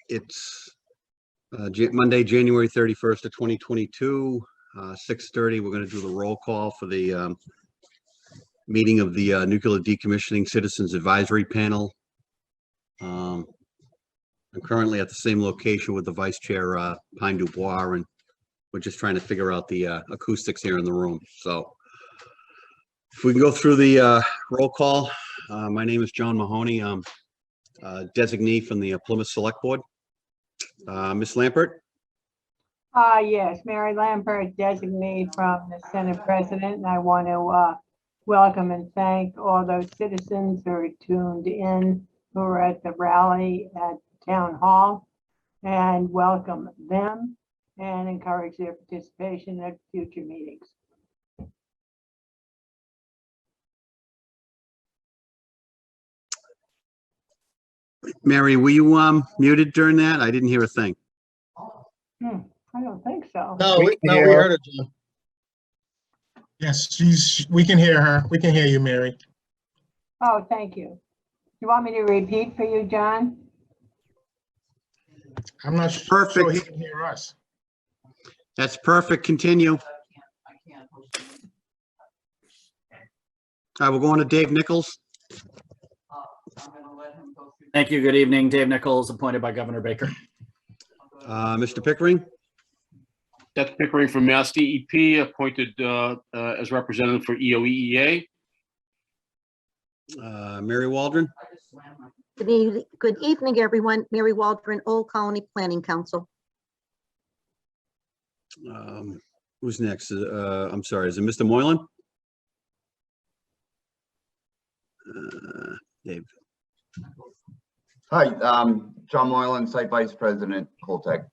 It's Monday, January 31st of 2022, 6:30. We're going to do the roll call for the meeting of the Nuclear Decommissioning Citizens Advisory Panel. I'm currently at the same location with the Vice Chair, Pine Dubois, and we're just trying to figure out the acoustics here in the room. So if we can go through the roll call. My name is John Mahoney. I'm designee from the Plymouth Select Board. Ms. Lampert? Yes, Mary Lampert, designee from the Senate President, and I want to welcome and thank all those citizens who are tuned in, who are at the rally at Town Hall, and welcome them and encourage their participation at future meetings. Mary, were you muted during that? I didn't hear a thing. I don't think so. No, we heard it, John. Yes, we can hear her. We can hear you, Mary. Oh, thank you. You want me to repeat for you, John? I'm not Perfect. sure he can hear us. That's perfect. Continue. All right, we're going to Dave Nichols. Thank you. Good evening. Dave Nichols, appointed by Governor Baker. Mr. Pickering. Seth Pickering from Mass DEP, appointed as representative for EOEEA. Mary Waldron. Good evening, everyone. Mary Waldron, Old Colony Planning Council. Who's next? I'm sorry, is it Mr. Moylan? Dave. Hi, John Moylan, Site Vice President, Holtec.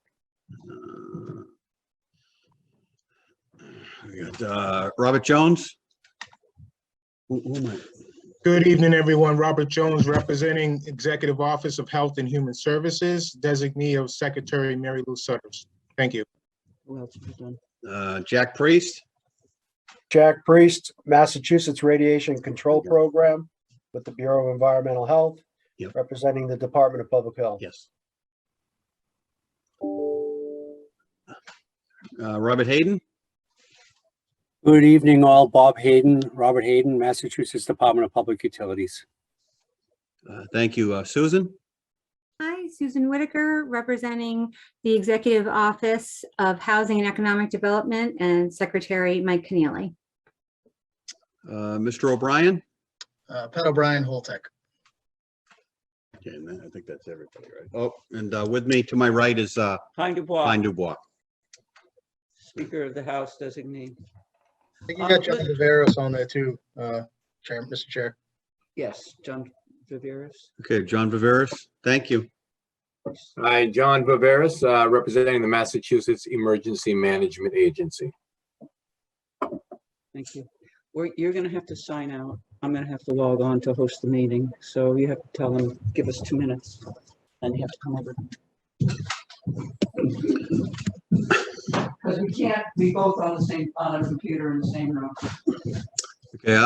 We got Robert Jones. Who am I? Good evening, everyone. Robert Jones, representing Executive Office of Health and Human Services, designee of Secretary Mary Lou Sutters. Thank you. Jack Priest. Jack Priest, Massachusetts Radiation Control Program with the Bureau of Environmental Health, representing the Department of Public Health. Yes. Robert Hayden. Good evening, all. Bob Hayden, Robert Hayden, Massachusetts Department of Public Utilities. Thank you. Susan. Hi, Susan Whitaker, representing the Executive Office of Housing and Economic Development, and Secretary Mike Keneally. Mr. O'Brien. Pat O'Brien, Holtec. Okay, and I think that's everybody, right? Oh, and with me to my right is Pine Dubois. Pine Dubois. Speaker of the House designee. I think you got John Viveros on there too, Mr. Chair. Yes, John Viveros. Okay, John Viveros. Thank you. Hi, John Viveros, representing the Massachusetts Emergency Management Agency. Thank you. You're going to have to sign out. I'm going to have to log on to host the meeting. So you have to tell them, give us 2 minutes, and you have to come over. Because we can't be both on a computer in the same room. Okay,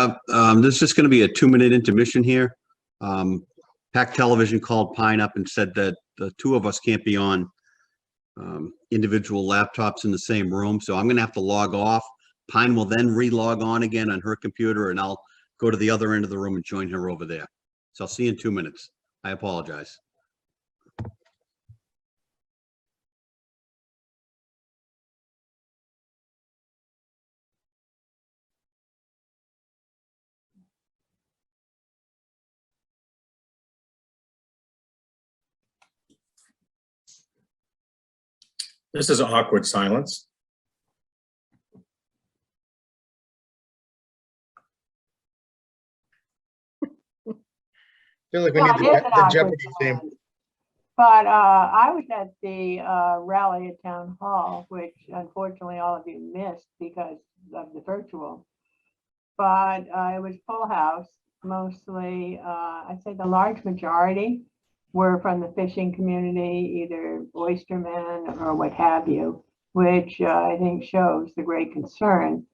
this is just going to be a 2-minute intermission here. PAC Television called Pine up and said that the two of us can't be on individual laptops in the same room, so I'm going to have to log off. Pine will then re-log on again on her computer, and I'll go to the other end of the room and join her over there. So I'll see you in 2 minutes. I apologize. This is an awkward silence. I feel like we need the Jeopardy theme. But I was at the rally at Town Hall, which unfortunately all of you missed because of the virtual. But it was full house, mostly, I'd say the large majority were from the fishing community, either oystermen or what have you, which I think shows the great concern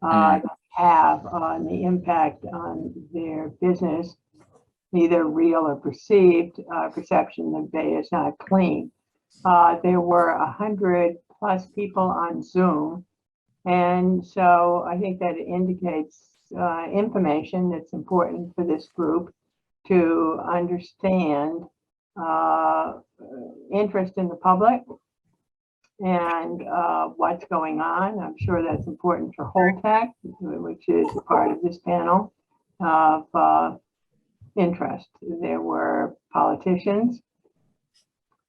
they have on the impact on their business either real or perceived perception the bay is not clean. There were 100+ people on Zoom. And so I think that it indicates information that's important for this group to understand interest in the public and what's going on. I'm sure that's important for Holtec, which is a part of this panel of interest. There were politicians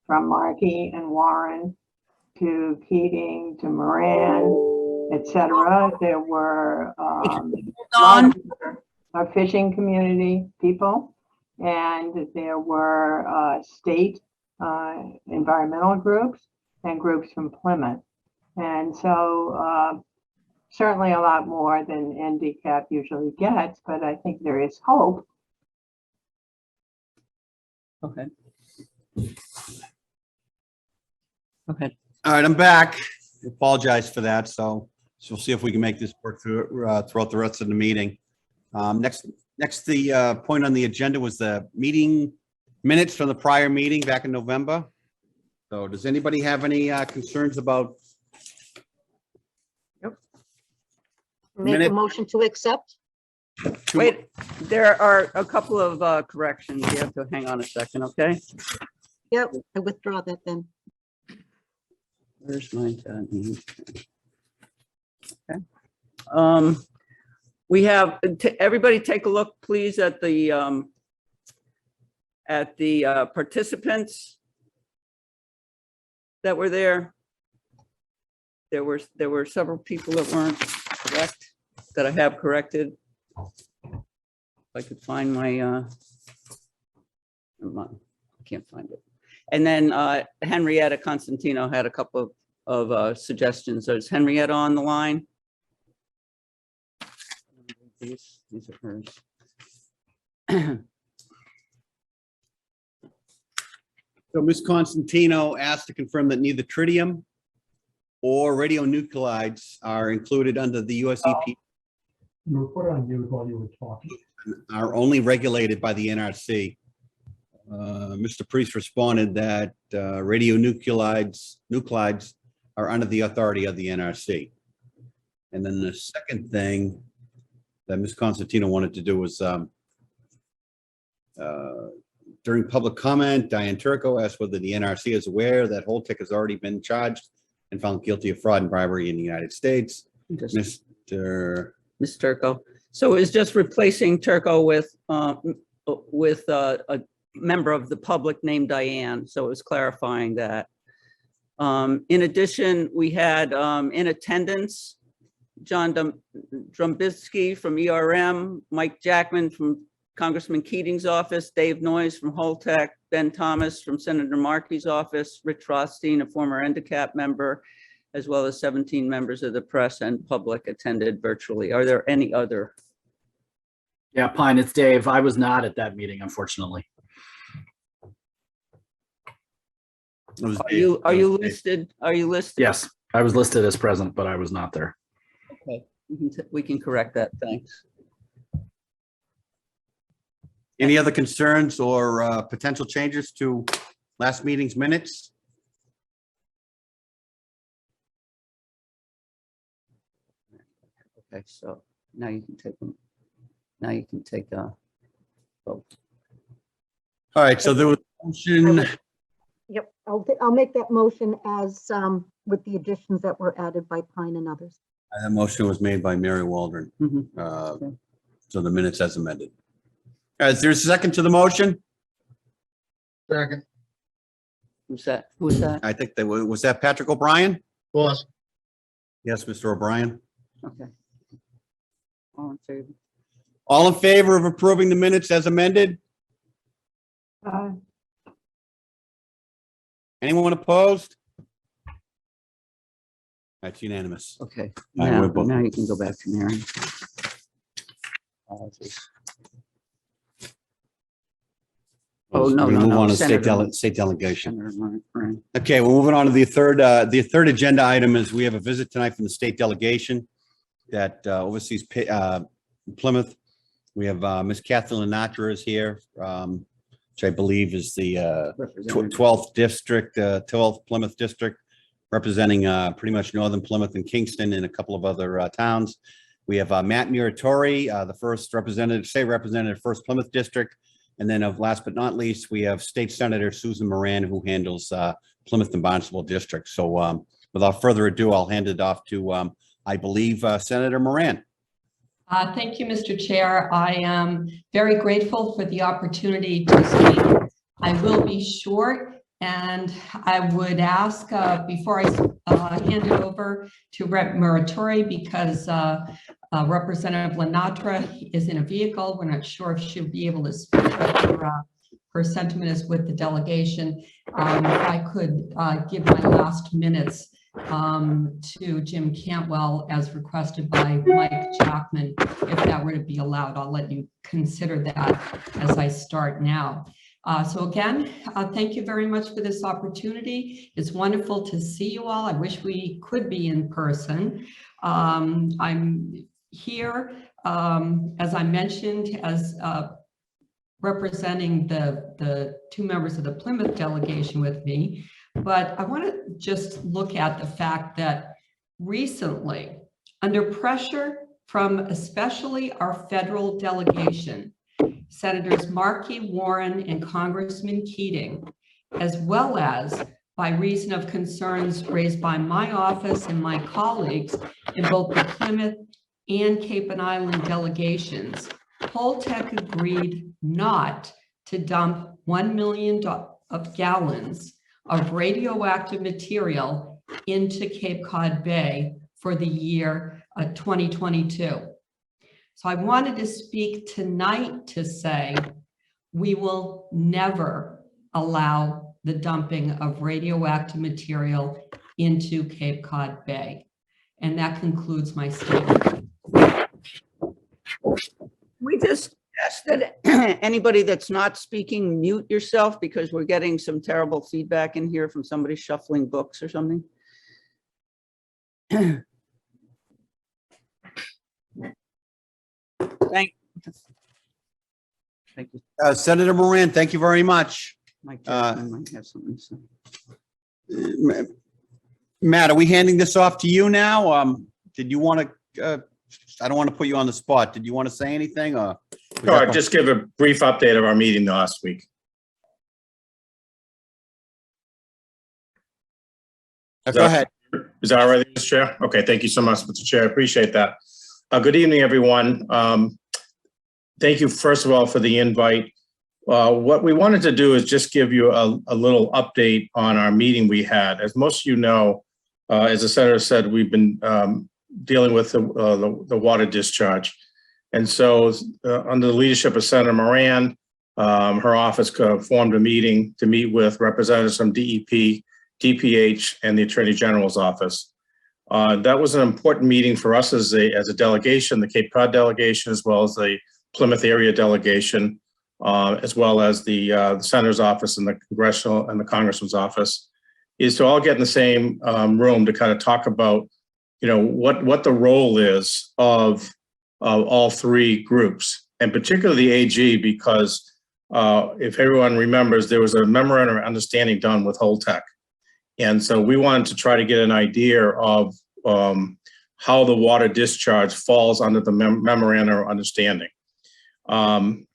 from Markey and Warren to Keating to Moran, etc. There were our fishing community people, and there were state environmental groups and groups from Plymouth. And so certainly a lot more than NDCAP usually gets, but I think there is hope. Okay. Okay. All right, I'm back. Apologize for that. So we'll see if we can make this work through throughout the rest of the meeting. Next, the point on the agenda was the meeting minutes from the prior meeting back in November. So does anybody have any concerns about? Make a Minute. motion to accept. Wait, there are a couple of corrections. You have to hang on a second, okay? Yep, I withdraw that then. Where's my okay. We have everybody take a look, please, at the participants that were there. There were several people that weren't correct, that I have corrected. If I could find my never mind, I can't find it. And then Henrietta Constantino had a couple of suggestions. So is Henrietta on the line? These are hers. So Ms. Constantino asked to confirm that neither tritium or radionuclides are included under the US EPA. You were put on mute while you were talking. Are only regulated by the NRC. Mr. Priest responded that radionuclides are under the authority of the NRC. And then the second thing that Ms. Constantino wanted to do was during public comment, Diane Turco asked whether the NRC is aware that Holtec has already been charged and found guilty of fraud and bribery in the United States. Ms. Turco. So it's just replacing Turco with a member of the public named Diane. So it was clarifying that. In addition, we had in attendance, John Drumbisky from ERM, Mike Jackman from Congressman Keating's office, Dave Noyes from Holtec, Ben Thomas from Senator Markey's office, Rich Rothstein, a former NDCAP member, as well as 17 members of the press and public attended virtually. Are there any other? Yeah, Pine, it's Dave. I was not at that meeting, unfortunately. Are you listed? Are you listed? Yes, I was listed as present, but I was not there. Okay, we can correct that. Thanks. Any other concerns or potential changes to last meeting's minutes? Okay, so now you can take them. Now you can take vote. All right, so there was a motion. Yep, I'll make that motion as with the additions that were added by Pine and others. That motion was made by Mary Waldron. So the minutes as amended. Is there a second to the motion? Second. Who's that? Who's that? I think that was that Patrick O'Brien? Was. Yes, Mr. O'Brien. Okay. All in favor? All in favor of approving the minutes as amended? Anyone opposed? That's unanimous. Okay. All right, Now, we're both- now you can go back to Mary. Apologies. Oh, no, We no, move no. on to Senator- state delegation. Senator Moran. Okay, we're moving on to the third agenda item is we have a visit tonight from the state delegation that oversees Plymouth. We have Ms. Kathleen Natra is here, which I believe is the 12th district, 12th Plymouth district, representing pretty much northern Plymouth and Kingston and a couple of other towns. We have Matt Muratori, the first representative, state representative, first Plymouth district. And then last but not least, we have State Senator Susan Moran, who handles Plymouth and Barnstable district. So without further ado, I'll hand it off to, I believe, Senator Moran. Thank you, Mr. Chair. I am very grateful for the opportunity to speak. I will be short, and I would ask before I hand it over to Rep. Muratori, because Representative Lenatra is in a vehicle. We're not sure if she'll be able to speak, but her sentiment is with the delegation. If I could give my last minutes to Jim Cantwell as requested by Mike Jackman, if that were to be allowed. I'll let you consider that as I start now. So again, thank you very much for this opportunity. It's wonderful to see you all. I wish we could be in person. I'm here, as I mentioned, as representing the two members of the Plymouth delegation with me. But I want to just look at the fact that recently, under pressure from especially our federal delegation, Senators Markey, Warren, and Congressman Keating, as well as by reason of concerns raised by my office and my colleagues in both the Plymouth and Cape and Island delegations, Holtec agreed not to dump 1 million gallons of radioactive material into Cape Cod Bay for the year 2022. So I wanted to speak tonight to say we will never allow the dumping of radioactive material into Cape Cod Bay. And that concludes my statement. We just ask that anybody that's not speaking, mute yourself, because we're getting some terrible feedback in here from somebody shuffling books or something. Thank you. Senator Moran, thank you very much. Mike Jackman might have something to say. Matt, are we handing this off to you now? Did you want to, I don't want to put you on the spot. Did you want to say anything? Or No, I'd just give a brief update of our meeting last week. Go ahead. Is that all right, Mr. Chair? Okay, thank you so much, Mr. Chair. I appreciate that. Good evening, everyone. Thank you, first of all, for the invite. What we wanted to do is just give you a little update on our meeting we had. As most of you know, as the senator said, we've been dealing with the water discharge. And so under the leadership of Senator Moran, her office formed a meeting to meet with representatives from DEP, DPH, and the Attorney General's office. That was an important meeting for us as a delegation, the Cape Cod delegation, as well as the Plymouth area delegation, as well as the senator's office and the congressional and the congressman's office, is to all get in the same room to kind of talk about, you know, what the role is of all three groups, and particularly the AG, because if everyone remembers, there was a memorandum of understanding done with Holtec. And so we wanted to try to get an idea of how the water discharge falls under the memorandum of understanding. And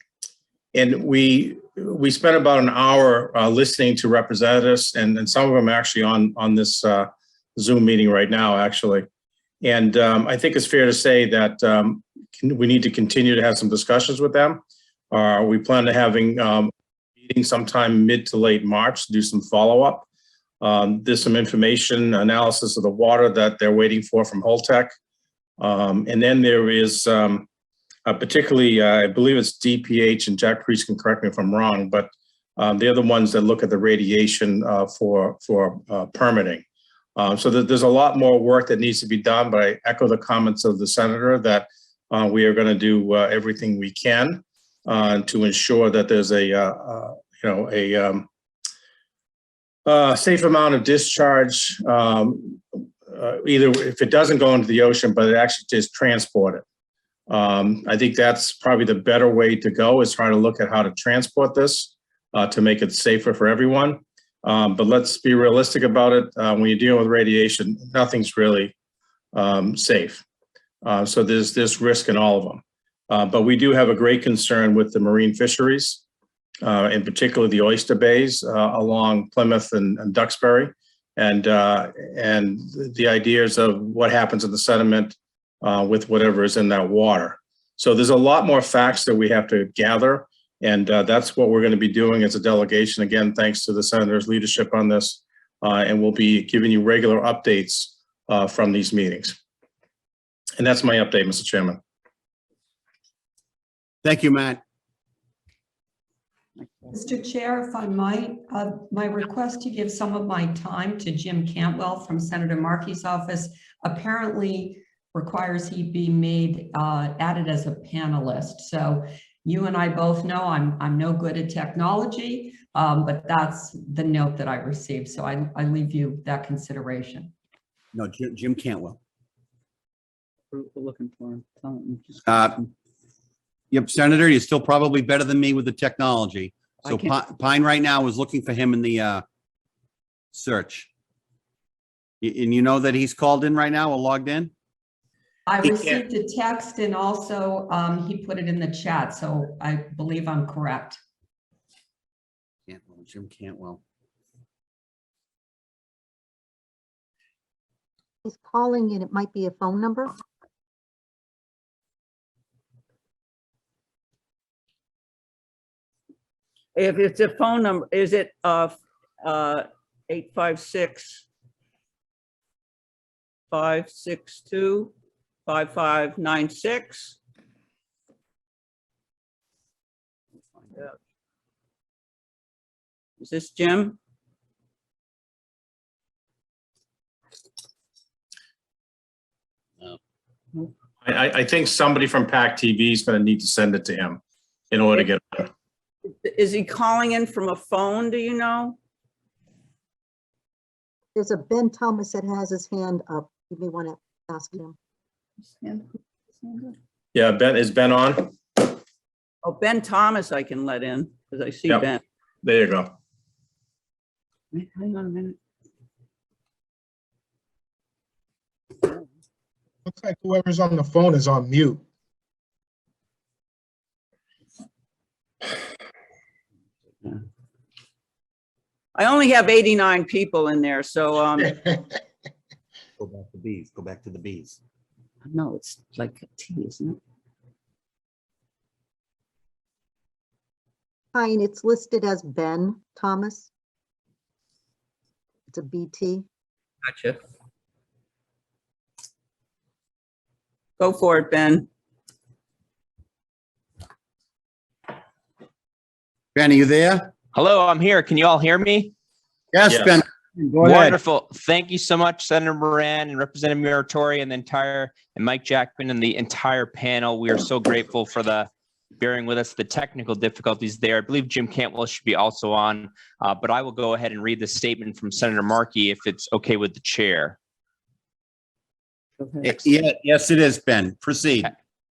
we spent about an hour listening to representatives, and some of them actually on this Zoom meeting right now, actually. And I think it's fair to say that we need to continue to have some discussions with them. We plan to having meeting sometime mid to late March to do some follow-up. There's some information analysis of the water that they're waiting for from Holtec. And then there is particularly, I believe it's DPH, and Jack Priest can correct me if I'm wrong, but they're the ones that look at the radiation for permitting. So there's a lot more work that needs to be done, but I echo the comments of the senator that we are going to do everything we can to ensure that there's a safe amount of discharge, either if it doesn't go into the ocean, but it actually is transported. I think that's probably the better way to go, is try to look at how to transport this to make it safer for everyone. But let's be realistic about it. When you're dealing with radiation, nothing's really safe. So there's risk in all of them. But we do have a great concern with the marine fisheries, in particular the oyster bays along Plymouth and Duxbury, and the ideas of what happens in the sediment with whatever is in that water. So there's a lot more facts that we have to gather, and that's what we're going to be doing as a delegation. Again, thanks to the senator's leadership on this, and we'll be giving you regular updates from these meetings. And that's my update, Mr. Chairman. Thank you, Matt. Mr. Chair, if I might, my request to give some of my time to Jim Cantwell from Senator Markey's office apparently requires he be made added as a panelist. So you and I both know I'm no good at technology, but that's the note that I received. So I leave you that consideration. No, Jim Cantwell. We're looking for him. Tell him. Yep, Senator, you're still probably better than me with the technology. So I can't- Pine right now is looking for him in the search. And you know that he's called in right now or logged in? I received a text and also he put it in the chat, so I believe I'm correct. Cantwell, Jim Cantwell. He's calling and it might be a phone number. If it's a phone number, is it 856 562 5596? Is this Jim? I think somebody from PACTV is going to need to send it to him in order to get it. Is he calling in from a phone? Do you know? There's a Ben Thomas that has his hand up. You may want to ask him. Yeah, Ben, is Ben on? Oh, Ben Thomas I can let in because I see Yep. Ben. There you go. Hang on a minute. Looks like whoever's on the phone is on mute. I only have 89 people in there, so Go back to bees. Go back to the bees. no, it's like a T, isn't it? Pine, it's listed as Ben Thomas. It's a BT. Gotcha. Go for it, Ben. Ben, are you there? Hello, I'm here. Can you all hear me? Yes, Yes. Ben. Go ahead. Wonderful. Thank you so much, Senator Moran and Representative Muratori and and Mike Jackman and the entire panel. We are so grateful for the bearing with us the technical difficulties there. I believe Jim Cantwell should be also on, but I will go ahead and read the statement from Senator Markey if it's okay with the chair. Yeah, yes, it is, Ben. Proceed.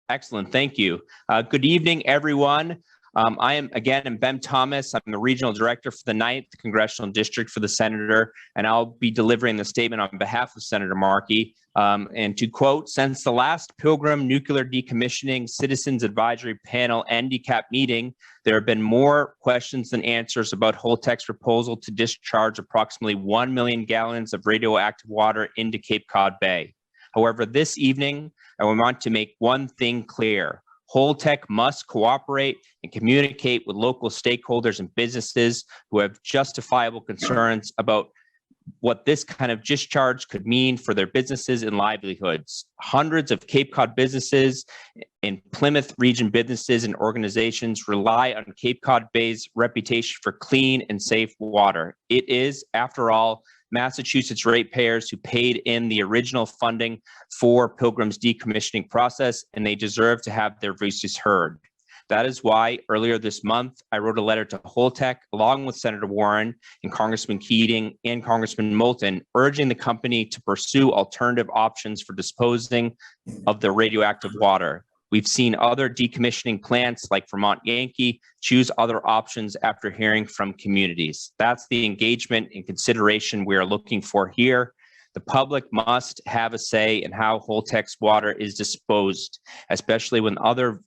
Excellent. Thank you. Good evening, everyone. I am Ben Thomas. I'm the regional director for the 9th Congressional District for the Senator, and I'll be delivering the statement on behalf of Senator Markey. And to quote, since the last Pilgrim Nuclear Decommissioning Citizens Advisory Panel NDCAP meeting, there have been more questions than answers about Holtec's proposal to discharge approximately 1 million gallons of radioactive water into Cape Cod Bay. However, this evening, I want to make one thing clear. Holtec must cooperate and communicate with local stakeholders and businesses who have justifiable concerns about what this kind of discharge could mean for their businesses and livelihoods. Hundreds of Cape Cod businesses and Plymouth region businesses and organizations rely on Cape Cod Bay's reputation for clean and safe water. It is, after all, Massachusetts ratepayers who paid in the original funding for Pilgrim's decommissioning process, and they deserve to have their voices heard. That is why earlier this month, I wrote a letter to Holtec along with Senator Warren and Congressman Keating and Congressman Moulton, urging the company to pursue alternative options for disposing of the radioactive water. We've seen other decommissioning plants like Vermont Yankee choose other options after hearing from communities. That's the engagement and consideration we are looking for here. The public must have a say in how Holtec's water is disposed, especially when other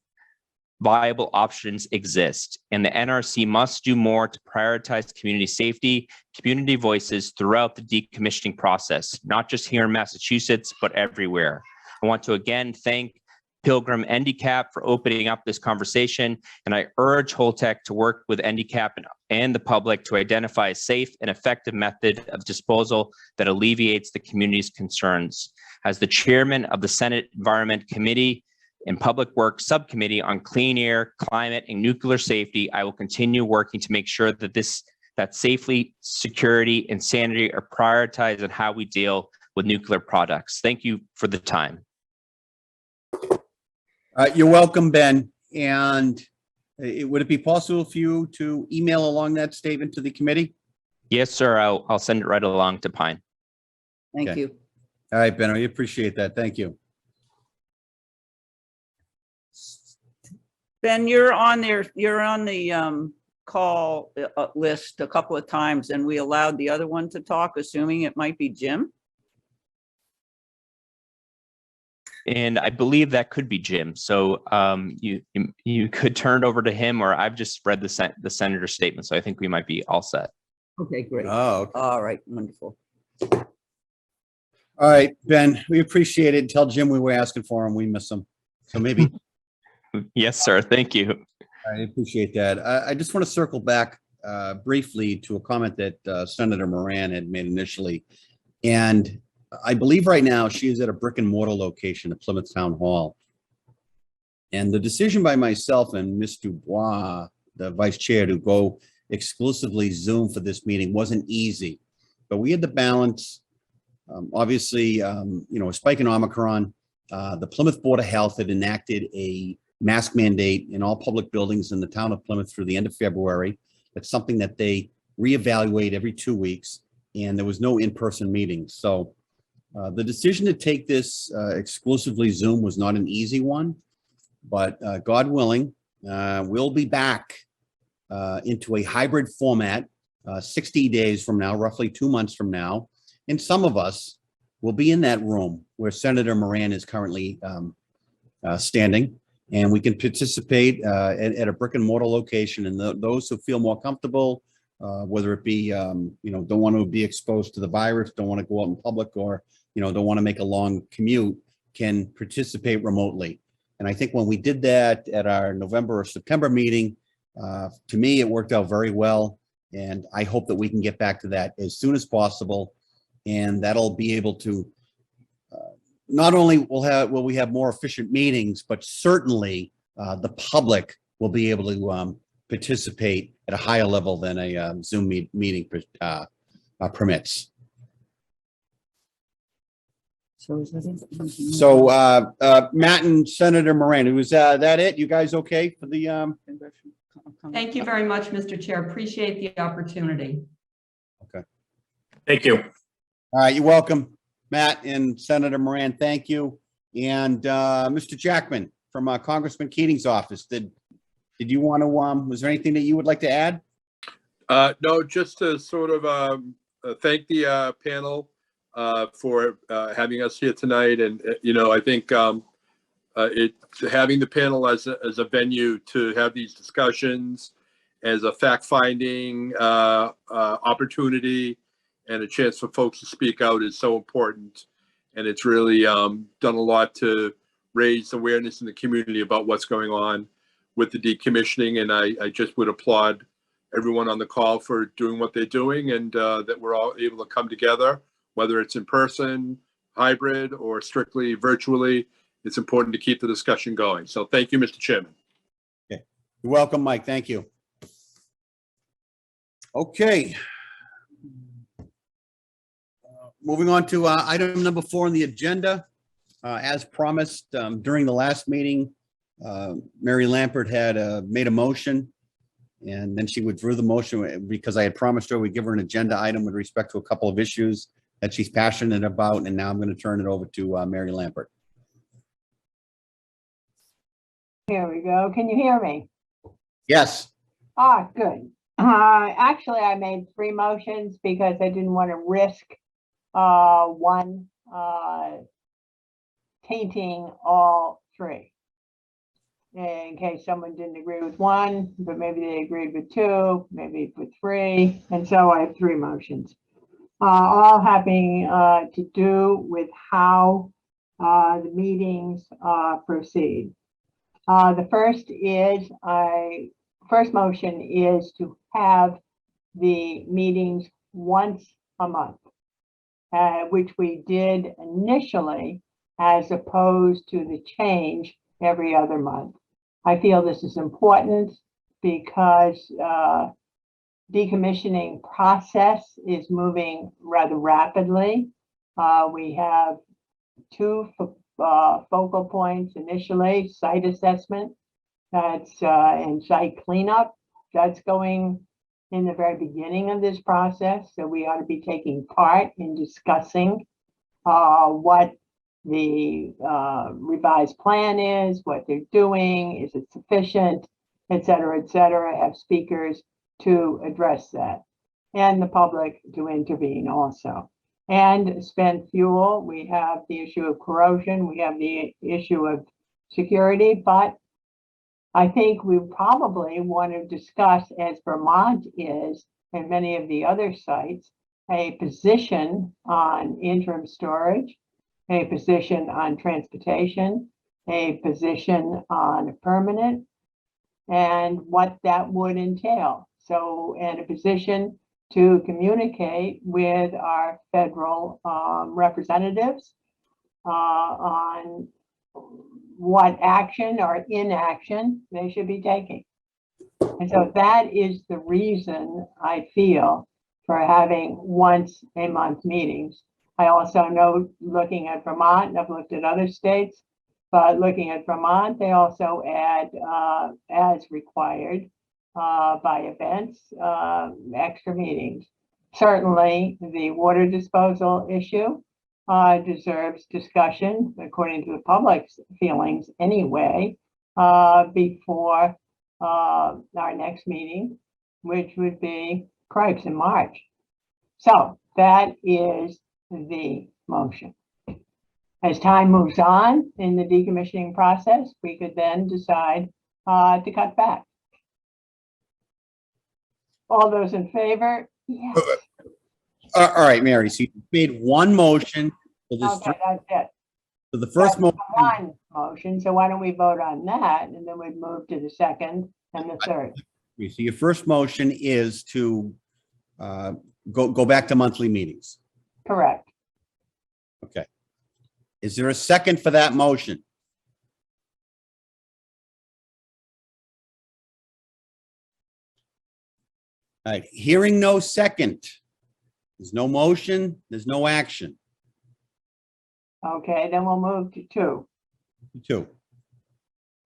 viable options exist. And the NRC must do more to prioritize community safety, community voices throughout the decommissioning process, not just here in Massachusetts, but everywhere. I want to again thank Pilgrim NDCAP for opening up this conversation, and I urge Holtec to work with NDCAP and the public to identify a safe and effective method of disposal that alleviates the community's concerns. As the chairman of the Senate Environment Committee and Public Works Subcommittee on Clean Air, Climate, and Nuclear Safety, I will continue working to make sure that safety, security, and sanity are prioritized in how we deal with nuclear products. Thank you for the time. You're welcome, Ben. And would it be possible for you to email along that statement to the committee? Yes, sir. I'll send it right along to Pine. Thank Okay. you. All right, Ben, I appreciate that. Thank you. Ben, you're on there, you're on the call list a couple of times, and we allowed the other one to talk, assuming it might be Jim. And I believe that could be Jim. So you could turn it over to him, or I've just read the senator's statement. So I think we might be all set. Okay, great. Oh, okay. All right, wonderful. All right, Ben, we appreciate it. Tell Jim we were asking for him. We miss him. So maybe. Yes, sir. Thank you. I appreciate that. I just want to circle back briefly to a comment that Senator Moran had made initially. And I believe right now she is at a brick and mortar location at Plymouth Town Hall. And the decision by myself and Ms. Dubois, the vice chair, to go exclusively Zoom for this meeting wasn't easy. But we had to balance, obviously, a spike in Omicron. The Plymouth Board of Health had enacted a mask mandate in all public buildings in the town of Plymouth through the end of February. That's something that they reevaluate every 2 weeks, and there was no in-person meetings. So the decision to take this exclusively Zoom was not an easy one, but God willing, we'll be back into a hybrid format 60 days from now, roughly 2 months from now. And some of us will be in that room where Senator Moran is currently standing, and we can participate at a brick and mortar location. And those who feel more comfortable, whether it be, don't want to be exposed to the virus, don't want to go out in public, or, don't want to make a long commute, can participate remotely. And I think when we did that at our November or September meeting, to me, it worked out very well. And I hope that we can get back to that as soon as possible. And that'll be able to, not only will we have more efficient meetings, but certainly the public will be able to participate at a higher level than a Zoom meeting permits. So Matt and Senator Moran, was that it? You guys okay for the? Thank you very much, Mr. Chair. Appreciate the opportunity. Okay. Thank you. All right, you're welcome. Matt and Senator Moran, thank you. And Mr. Jackman from Congressman Keating's office, did you want to, was there anything that you would like to add? No, just to sort of thank the panel for having us here tonight. And, I think having the panel as a venue to have these discussions, as a fact-finding opportunity, and a chance for folks to speak out is so important. And it's really done a lot to raise awareness in the community about what's going on with the decommissioning. And I just would applaud everyone on the call for doing what they're doing, and that we're all able to come together, whether it's in person, hybrid, or strictly virtually. It's important to keep the discussion going. So thank you, Mr. Chairman. Okay. You're welcome, Mike. Thank you. Okay. Moving on to item number 4 on the agenda. As promised during the last meeting, Mary Lampert had made a motion, and then she withdrew the motion because I had promised her we'd give her an agenda item with respect to a couple of issues that she's passionate about. And now I'm going to turn it over to Mary Lampert. Here we go. Can you hear me? Yes. Ah, good. Actually, I made 3 motions because I didn't want to risk one tainting all 3. In case someone didn't agree with 1, but maybe they agreed with 2, maybe with 3, and so I have 3 motions. All having to do with how the meetings proceed. The first motion is to have the meetings once a month, which we did initially, as opposed to the change every other month. I feel this is important because decommissioning process is moving rather rapidly. We have 2 focal points initially: site assessment, that's and site cleanup. That's going in the very beginning of this process, so we ought to be taking part in discussing what the revised plan is, what they're doing, is it sufficient, et cetera, have speakers to address that, and the public to intervene also. And spent fuel, we have the issue of corrosion, we have the issue of security, but I think we probably want to discuss, as Vermont is, and many of the other sites, a position on interim storage, a position on transportation, a position on permanent, and what that would entail. So, and a position to communicate with our federal representatives on what action or inaction they should be taking. And so that is the reason I feel for having once a month meetings. I also know, looking at Vermont, and I've looked at other states, but looking at Vermont, they also add, as required by events, extra meetings. Certainly, the water disposal issue deserves discussion, according to the public's feelings anyway, before our next meeting, which would be cripes in March. So that is the motion. As time moves on in the decommissioning process, we could then decide to cut back. All those in favor? Yes. All right, Mary, so you made one motion for this. Okay, that's it. For the first motion. One motion, so why don't we vote on that, and then we'd move to the second and the third. So your first motion is to go back to monthly meetings. Correct. Okay. Is there a second for that motion? All right, hearing no second. There's no motion, there's no action. Okay, then we'll move to 2. 2.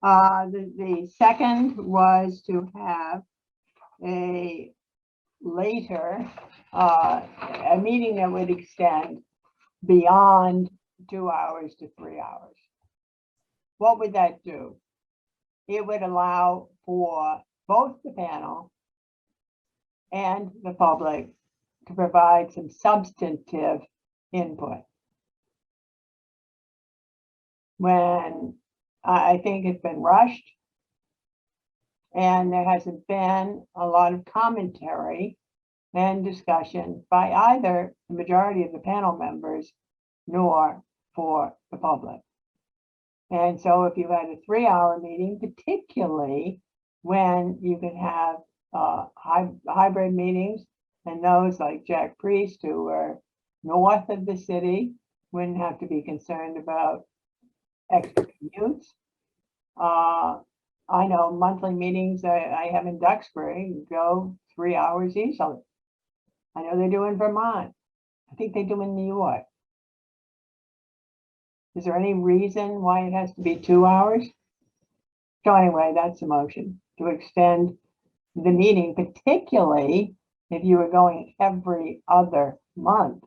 The second was to have a later, a meeting that would extend beyond 2 hours to 3 hours. What would that do? It would allow for both the panel and the public to provide some substantive input. When I think it's been rushed and there hasn't been a lot of commentary and discussion by either the majority of the panel members nor for the public. And so if you had a 3-hour meeting, particularly when you can have hybrid meetings, and those like Jack Priest, who are north of the city, wouldn't have to be concerned about extra commutes. I know monthly meetings I have in Duxbury go 3 hours easily. I know they do in Vermont. I think they do in New York. Is there any reason why it has to be 2 hours? So anyway, that's the motion, to extend the meeting, particularly if you were going every other month,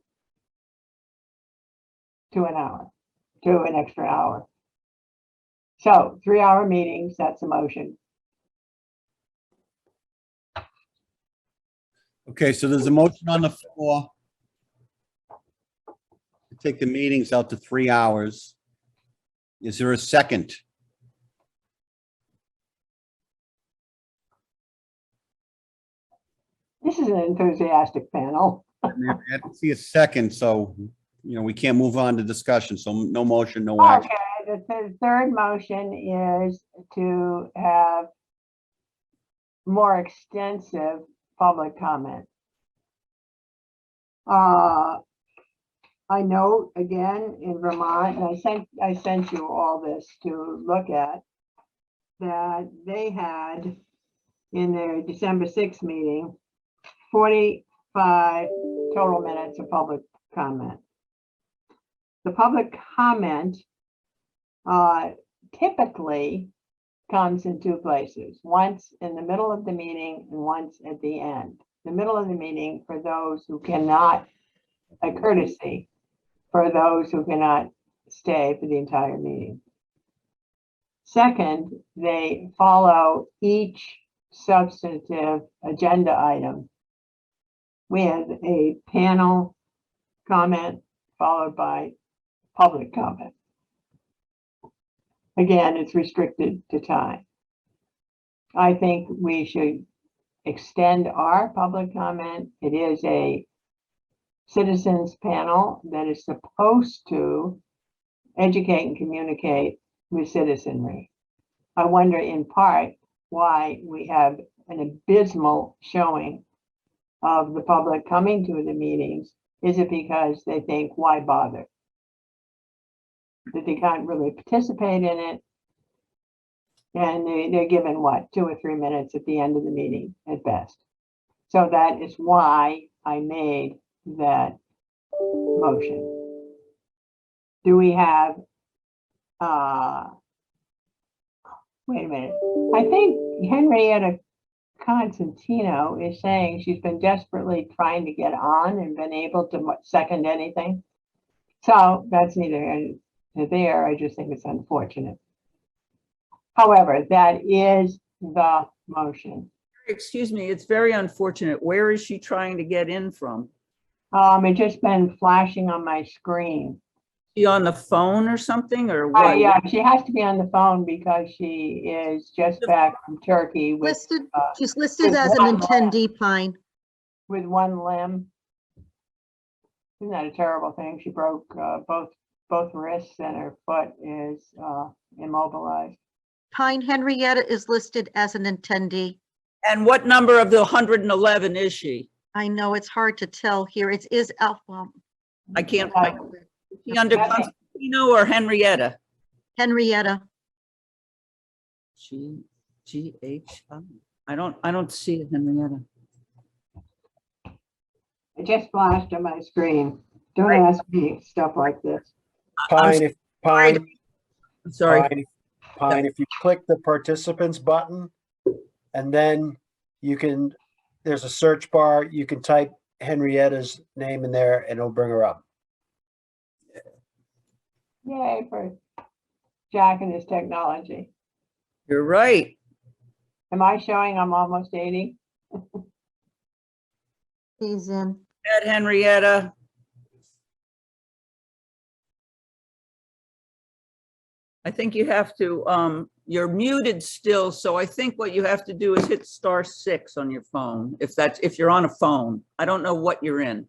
to an hour, to an extra hour. So 3-hour meetings, that's a motion. Okay, so there's a motion on the floor to take the meetings out to 3 hours. Is there a second? This is an enthusiastic panel. I didn't see a second, so, we can't move on to discussion, so no motion, no Okay, action. the third motion is to have more extensive public comment. I note again in Vermont, and I sent you all this to look at, that they had in their December 6th meeting, 45 total minutes of public comment. The public comment typically comes in two places, once in the middle of the meeting and once at the end. The middle of the meeting for those who cannot, a courtesy for those who cannot stay for the entire meeting. Second, they follow each substantive agenda item with a panel comment followed by public comment. Again, it's restricted to time. I think we should extend our public comment. It is a citizens panel that is supposed to educate and communicate with citizenry. I wonder in part why we have an abysmal showing of the public coming to the meetings. Is it because they think, why bother? That they can't really participate in it. And they're given what, 2 or 3 minutes at the end of the meeting at best. So that is why I made that motion. Do we have, wait a minute. I think Henrietta Constantino is saying she's been desperately trying to get on and been able to second anything. So that's neither here nor there. I just think it's unfortunate. However, that is the motion. Excuse me, it's very unfortunate. Where is she trying to get in from? It's just been flashing on my screen. She on the phone or something, or what? Yeah, she has to be on the phone because she is just back from Turkey with She's listed as an attendee, Pine. with one limb. Isn't that a terrible thing? She broke both wrists and her foot is immobilized. Pine, Henrietta is listed as an attendee. And what number of the 111 is she? I know it's hard to tell here. It is Alpha. I can't find. Is she under Constantino or Henrietta? Henrietta. G-H-I. I don't see Henrietta. It just flashed on my screen. Don't ask me stuff like this. Pine, Sorry. Pine, if you click the participants button and then there's a search bar, you can type Henrietta's name in there and it'll bring her up. Yay for Jack and his technology. You're right. Am I showing I'm almost 80? He's in. Add Henrietta. I think you have to, you're muted still, so I think what you have to do is hit *6 on your phone, if you're on a phone. I don't know what you're in.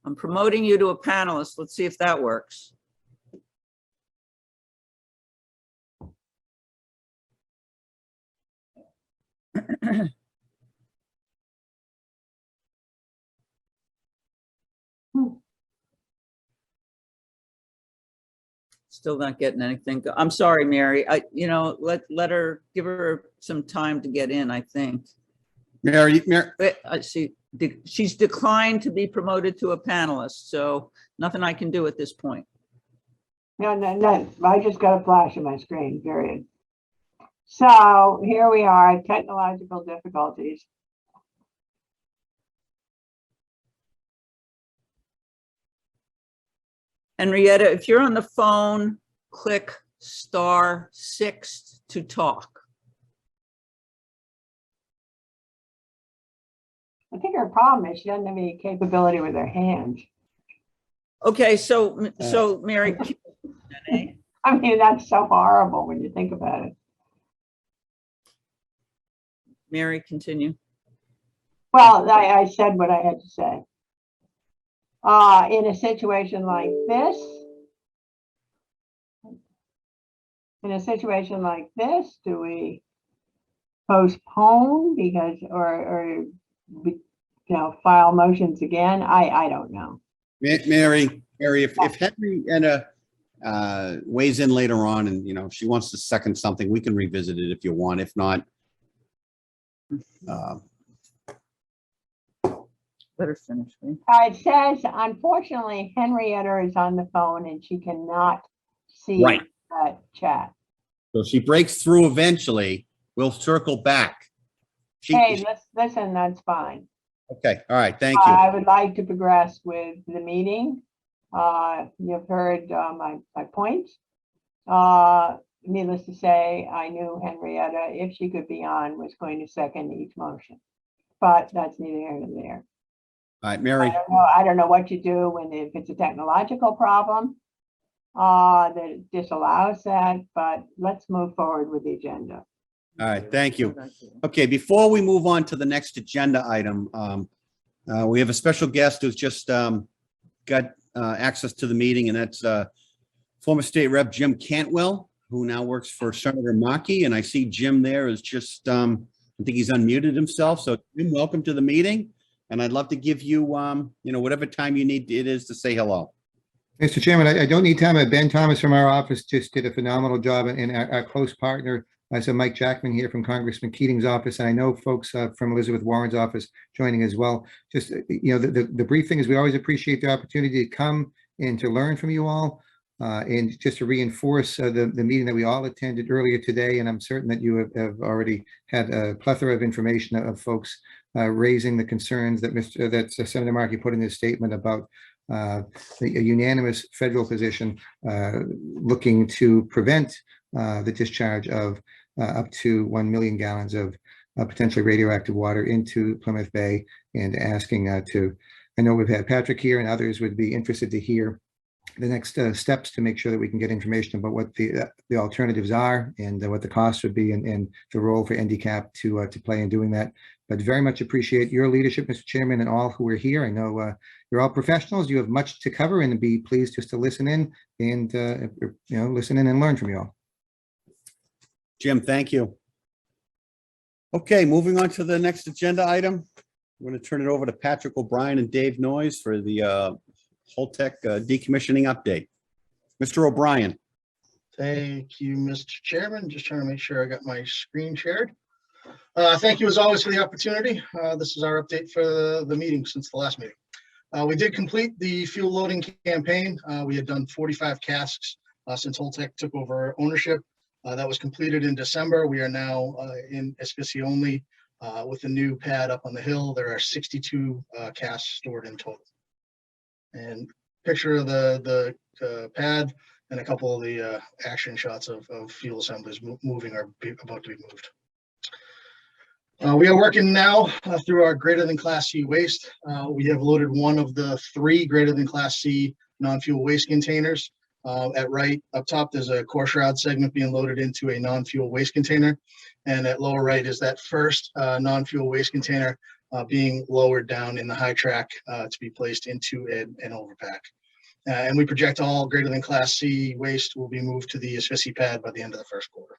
I'm promoting you to a panelist. Let's see if that works. Still not getting anything. I'm sorry, Mary. Let her, give her some time to get in, I think. Mary. I see. She's declined to be promoted to a panelist, so nothing I can do at this point. No. I just got a flash on my screen, period. So here we are, technological difficulties. Henrietta, if you're on the phone, click *6 to talk. I think her problem is she doesn't have any capability with her hands. Okay, so Mary, I mean, that's so horrible when you think about it. Mary, continue. Well, I said what I had to say. In a situation like this, do we postpone because, or file motions again? I don't know. Mary, if Henrietta weighs in later on and, if she wants to second something, we can revisit it if you want. If not, Let her finish. It says, unfortunately, Henrietta is on the phone and she cannot see Right. that chat. so if she breaks through eventually, we'll circle back. Hey, listen, that's fine. Okay, all right, thank you. I would like to progress with the meeting. You've heard my points. Needless to say, I knew Henrietta, if she could be on, was going to second each motion, but that's neither here nor there. All right, Mary. I don't know what you do if it's a technological problem that disallows that, but let's move forward with the agenda. All right, thank you. Okay, before we move on to the next agenda item, we have a special guest who's just got access to the meeting, and that's former state rep Jim Cantwell, who now works for Senator Markey, and I see Jim there is just, I think he's unmuted himself. So Jim, welcome to the meeting, and I'd love to give you, whatever time you need it is to say hello. Mr. Chairman, I don't need time. Ben Thomas from our office just did a phenomenal job, and our close partner, so Mike Jackman here from Congressman Keating's office, and I know folks from Elizabeth Warren's office joining as well. Just, the brief thing is we always appreciate the opportunity to come and to learn from you all, and just to reinforce the meeting that we all attended earlier today, and I'm certain that you have already had a plethora of information of folks raising the concerns that Senator Markey put in his statement about a unanimous federal position looking to prevent the discharge of up to 1 million gallons of potentially radioactive water into Plymouth Bay, and asking I know we've had Patrick here and others would be interested to hear the next steps to make sure that we can get information about what the alternatives are and what the costs would be, and the role for NDCAP to play in doing that. But very much appreciate your leadership, Mr. Chairman, and all who are here. I know you're all professionals. You have much to cover, and be pleased just to listen in and listen in and learn from you all. Jim, thank you. Okay, moving on to the next agenda item. I'm going to turn it over to Patrick O'Brien and Dave Noyes for the Holtec decommissioning update. Mr. O'Brien. Thank you, Mr. Chairman. Just trying to make sure I got my screen shared. Thank you as always for the opportunity. This is our update for the meeting since the last meeting. We did complete the fuel loading campaign. We had done 45 casks since Holtec took over ownership. That was completed in December. We are now in Escassi only with the new pad up on the hill. There are 62 casks stored in total. And picture of the pad and a couple of the action shots of fuel assemblies moving or about to be moved. We are working now through our greater than Class C waste. We have loaded one of the 3 greater than Class C non-fuel waste containers. At right up top, there's a core shroud segment being loaded into a non-fuel waste container. And at lower right is that first non-fuel waste container being lowered down in the high track to be placed into an overpack. And we project all greater than Class C waste will be moved to the Escassi pad by the end of the first quarter.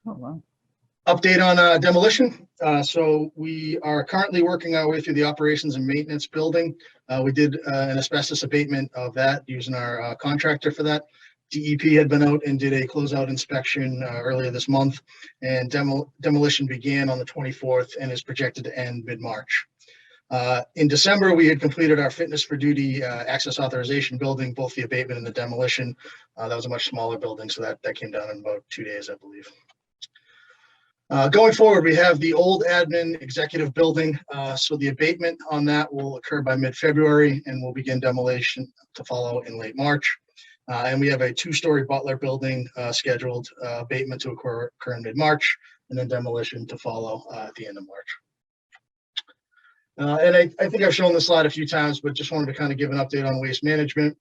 Oh, wow. Update on demolition. So we are currently working our way through the operations and maintenance building. We did an asbestos abatement of that using our contractor for that. DEP had been out and did a closeout inspection earlier this month, and demolition began on the 24th and is projected to end mid-March. In December, we had completed our fitness for duty access authorization building, both the abatement and the demolition. That was a much smaller building, so that came down in about 2 days, I believe. Going forward, we have the old admin executive building. So the abatement on that will occur by mid-February and will begin demolition to follow in late March. And we have a 2-story Butler building scheduled abatement to occur in mid-March and then demolition to follow at the end of March. And I think I've shown this slide a few times, but just wanted to kind of give an update on waste management.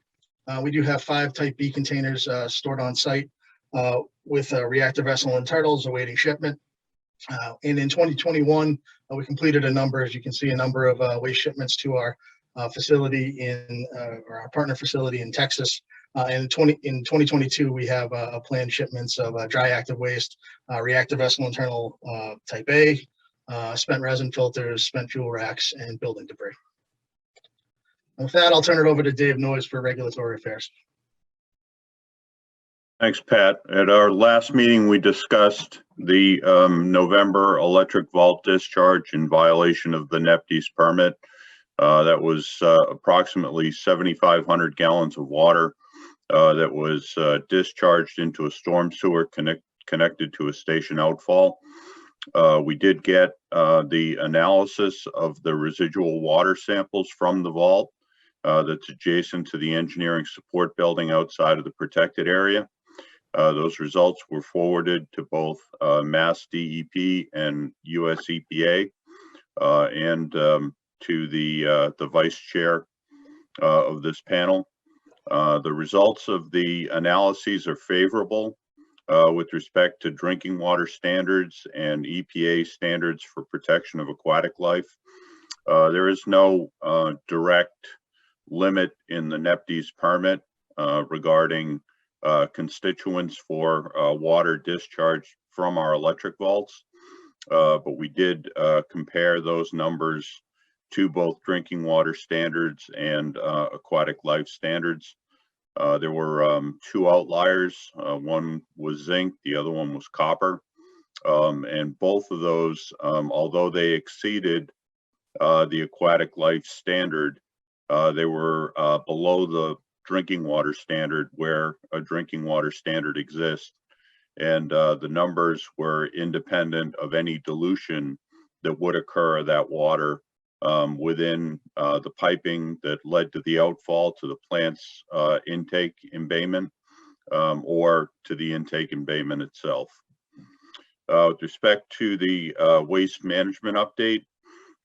We do have 5 Type B containers stored on site with reactor vessel and turtles awaiting shipment. And in 2021, we completed a number, as you can see, a number of waste shipments to our facility or our partner facility in Texas. In 2022, we have planned shipments of dry active waste, reactor vessel internal Type A, spent resin filters, spent fuel racks, and building debris. With that, I'll turn it over to Dave Noyes for regulatory affairs. Thanks, Pat. At our last meeting, we discussed the November electric vault discharge in violation of the NEPD's permit. That was approximately 7,500 gallons of water that was discharged into a storm sewer connected to a station outfall. We did get the analysis of the residual water samples from the vault that's adjacent to the engineering support building outside of the protected area. Those results were forwarded to both Mass DEP and US EPA and to the vice chair of this panel. The results of the analyses are favorable with respect to drinking water standards and EPA standards for protection of aquatic life. There is no direct limit in the NEPD's permit regarding constituents for water discharged from our electric vaults, but we did compare those numbers to both drinking water standards and aquatic life standards. There were 2 outliers. One was zinc, the other one was copper. And both of those, although they exceeded the aquatic life standard, they were below the drinking water standard where a drinking water standard exists. And the numbers were independent of any dilution that would occur of that water within the piping that led to the outfall to the plant's intake embayment or to the intake embayment itself. With respect to the waste management update,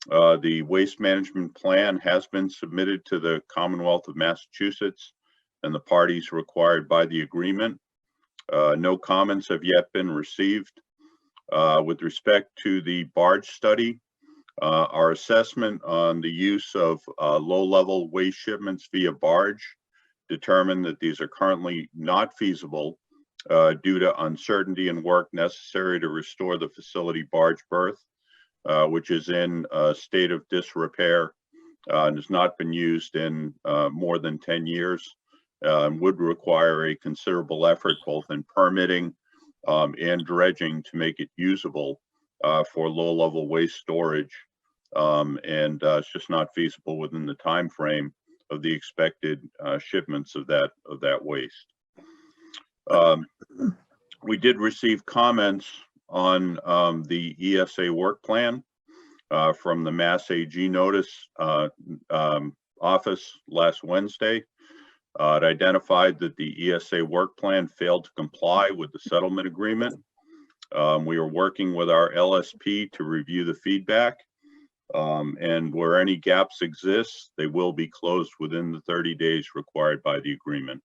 the waste management plan has been submitted to the Commonwealth of Massachusetts and the parties required by the agreement. No comments have yet been received. With respect to the barge study, our assessment on the use of low-level waste shipments via barge determined that these are currently not feasible due to uncertainty in work necessary to restore the facility barge berth, which is in a state of disrepair and has not been used in more than 10 years and would require a considerable effort both in permitting and dredging to make it usable for low-level waste storage. And it's just not feasible within the time frame of the expected shipments of that waste. We did receive comments on the ESA work plan from the Mass AG notice office last Wednesday. It identified that the ESA work plan failed to comply with the settlement agreement. We are working with our LSP to review the feedback, and where any gaps exist, they will be closed within the 30 days required by the agreement.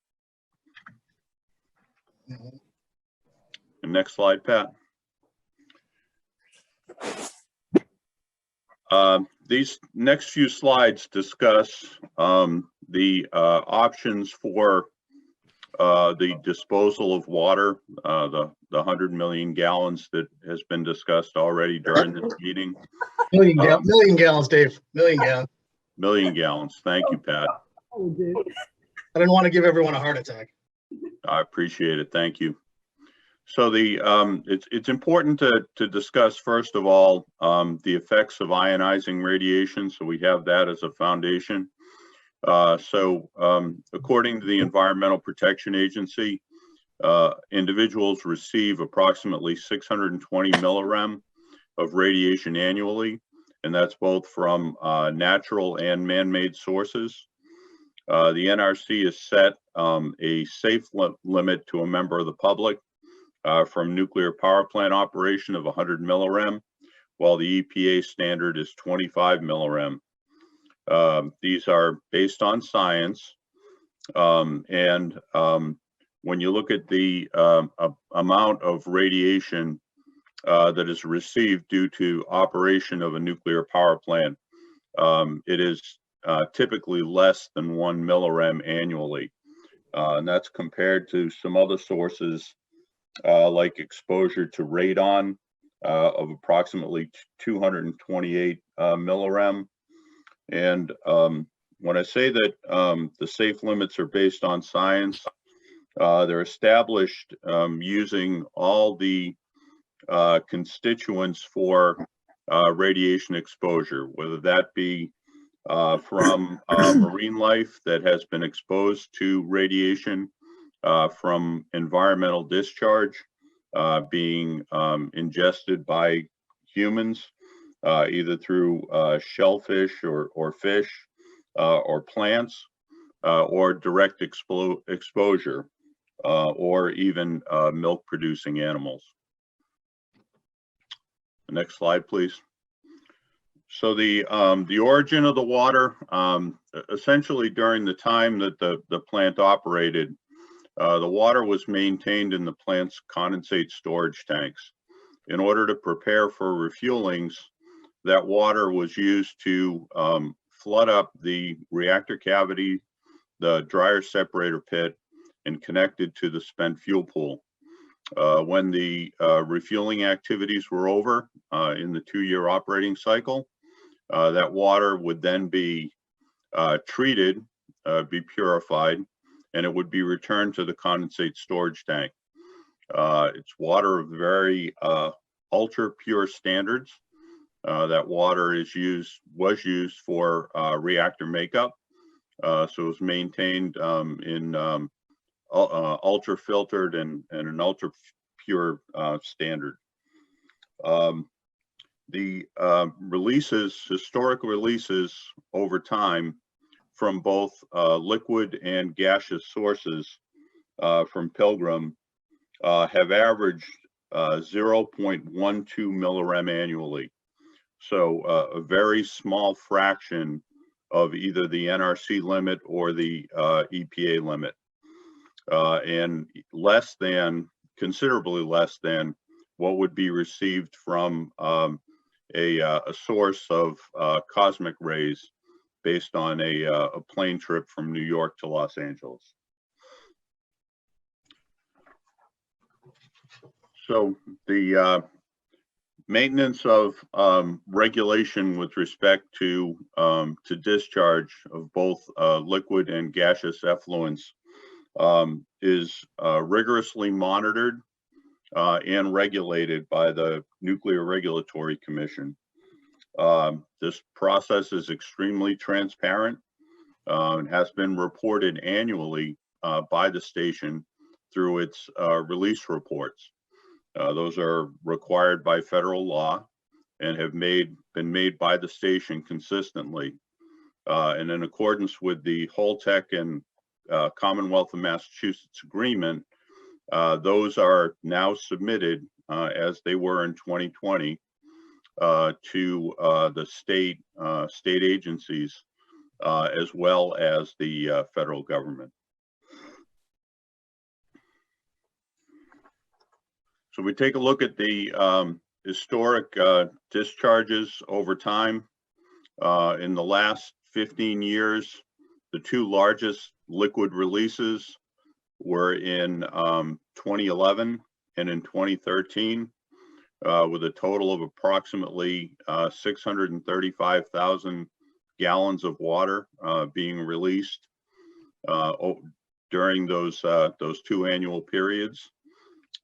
The next slide, Pat. These next few slides discuss the options for the disposal of water, the 100 million gallons that has been discussed already during this meeting. Million gallons, Dave. Million gallons. Million gallons. Thank you, Pat. I didn't want to give everyone a heart attack. I appreciate it. Thank you. So it's important to discuss, first of all, the effects of ionizing radiation. So we have that as a foundation. According to the Environmental Protection Agency, individuals receive approximately 620 millirem of radiation annually, and that's both from natural and man-made sources. The NRC has set a safe limit to a member of the public from nuclear power plant operation of 100 millirem, while the EPA standard is 25 millirem. These are based on science, and when you look at the amount of radiation that is received due to operation of a nuclear power plant, it is typically less than 1 millirem annually. And that's compared to some other sources like exposure to radon of approximately 228 millirem. And when I say that the safe limits are based on science, they're established using all the constituents for radiation exposure, whether that be from marine life that has been exposed to radiation, from environmental discharge being ingested by humans, either through shellfish or fish or plants, or direct exposure, or even milk producing animals. Next slide, please. So the origin of the water, essentially during the time that the plant operated, the water was maintained in the plant's condensate storage tanks. In order to prepare for refuelings, that water was used to flood up the reactor cavity, the dryer separator pit, and connected to the spent fuel pool. When the refueling activities were over in the 2-year operating cycle, that water would then be treated, be purified, and it would be returned to the condensate storage tank. It's water of very ultra pure standards. That water was used for reactor makeup, so it was maintained in ultra filtered and an ultra pure standard. The historic releases over time from both liquid and gaseous sources from Pilgrim have averaged 0.12 millirem annually. So a very small fraction of either the NRC limit or the EPA limit, and considerably less than what would be received from a source of cosmic rays based on a plane trip from New York to Los Angeles. So the maintenance of regulation with respect to discharge of both liquid and gaseous effluents is rigorously monitored and regulated by the Nuclear Regulatory Commission. This process is extremely transparent and has been reported annually by the station through its release reports. Those are required by federal law and have been made by the station consistently. And in accordance with the Holtec and Commonwealth of Massachusetts agreement, those are now submitted as they were in 2020 to the state agencies as well as the federal government. So we take a look at the historic discharges over time. In the last 15 years, the two largest liquid releases were in 2011 and in 2013, with a total of approximately 635,000 gallons of water being released during those two annual periods.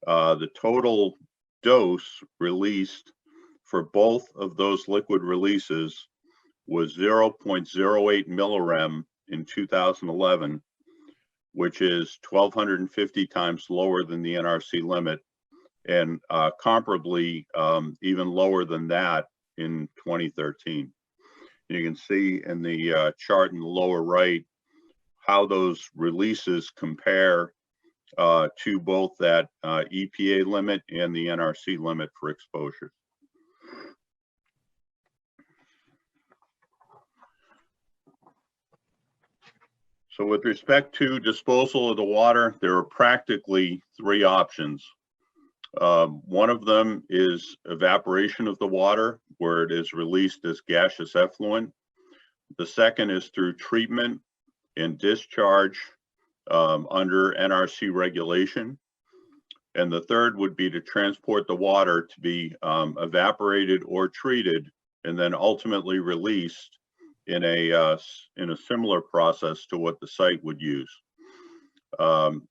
The total dose released for both of those liquid releases was 0.08 millirem in 2011 which is 1,250 times lower than the NRC limit, and comparably even lower than that in 2013. You can see in the chart in the lower right how those releases compare to both that EPA limit and the NRC limit for exposure. So with respect to disposal of the water, there are practically three options. One of them is evaporation of the water, where it is released as gaseous effluent. The second is through treatment and discharge under NRC regulation. And the third would be to transport the water to be evaporated or treated and then ultimately released in a similar process to what the site would use.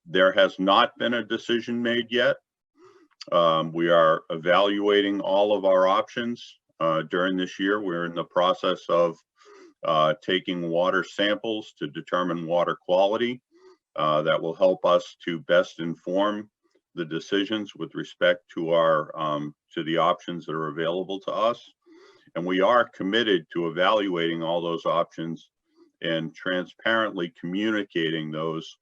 There has not been a decision made yet. We are evaluating all of our options during this year. We're in the process of taking water samples to determine water quality. That will help us to best inform the decisions with respect to our to the options that are available to us. And we are committed to evaluating all those options and transparently communicating those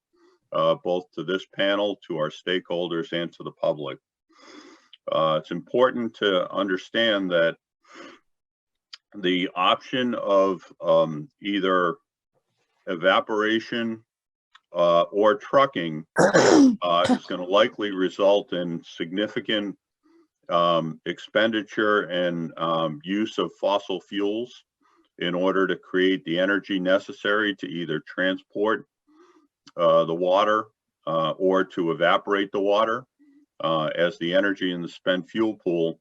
both to this panel, to our stakeholders, and to the public. It's important to understand that the option of either evaporation or trucking is going to likely result in significant expenditure and use of fossil fuels in order to create the energy necessary to either transport the water or to evaporate the water, as the energy in the spent fuel pool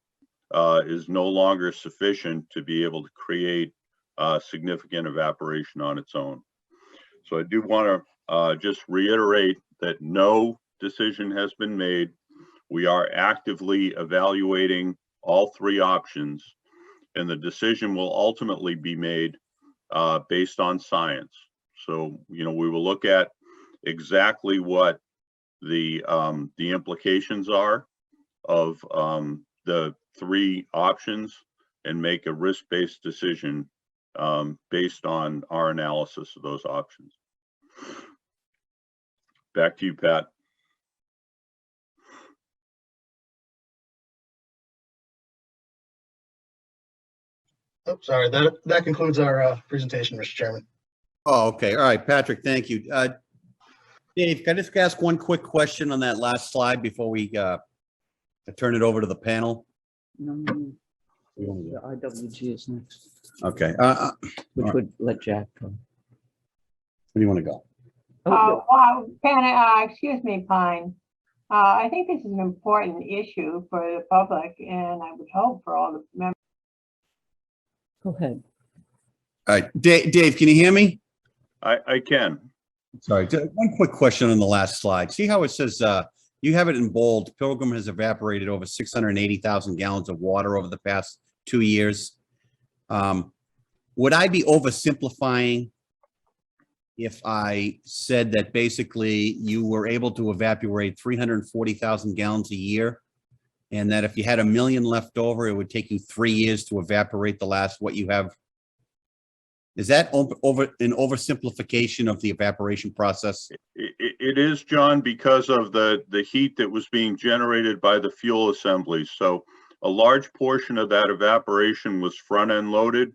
is no longer sufficient to be able to create significant evaporation on its own. So I do want to just reiterate that no decision has been made. We are actively evaluating all three options, and the decision will ultimately be made based on science. So, you know, we will look at exactly what the implications are of the three options and make a risk-based decision based on our analysis of those options. Back to you, Pat. Oh, sorry, that concludes our presentation, Mr. Chairman. Oh, okay. All right, Patrick, thank you. Dave, can I just ask one quick question on that last slide before we turn it over to the panel? No, the IWG is next, Okay. which would let Jack go. Where do you want to go? Well, excuse me, Pine. I think this is an important issue for the public, and I would hope for all the members. Go ahead. All right, Dave, can you hear me? I can. Sorry, just one quick question on the last slide. See how it says, you have it in bold, Pilgrim has evaporated over 680,000 gallons of water over the past 2 years. Would I be oversimplifying if I said that basically you were able to evaporate 340,000 gallons a year, and that if you had 1 million left over, it would take you 3 years to evaporate the last what you have? Is that an oversimplification of the evaporation process? It is, John, because of the heat that was being generated by the fuel assemblies. So a large portion of that evaporation was front end loaded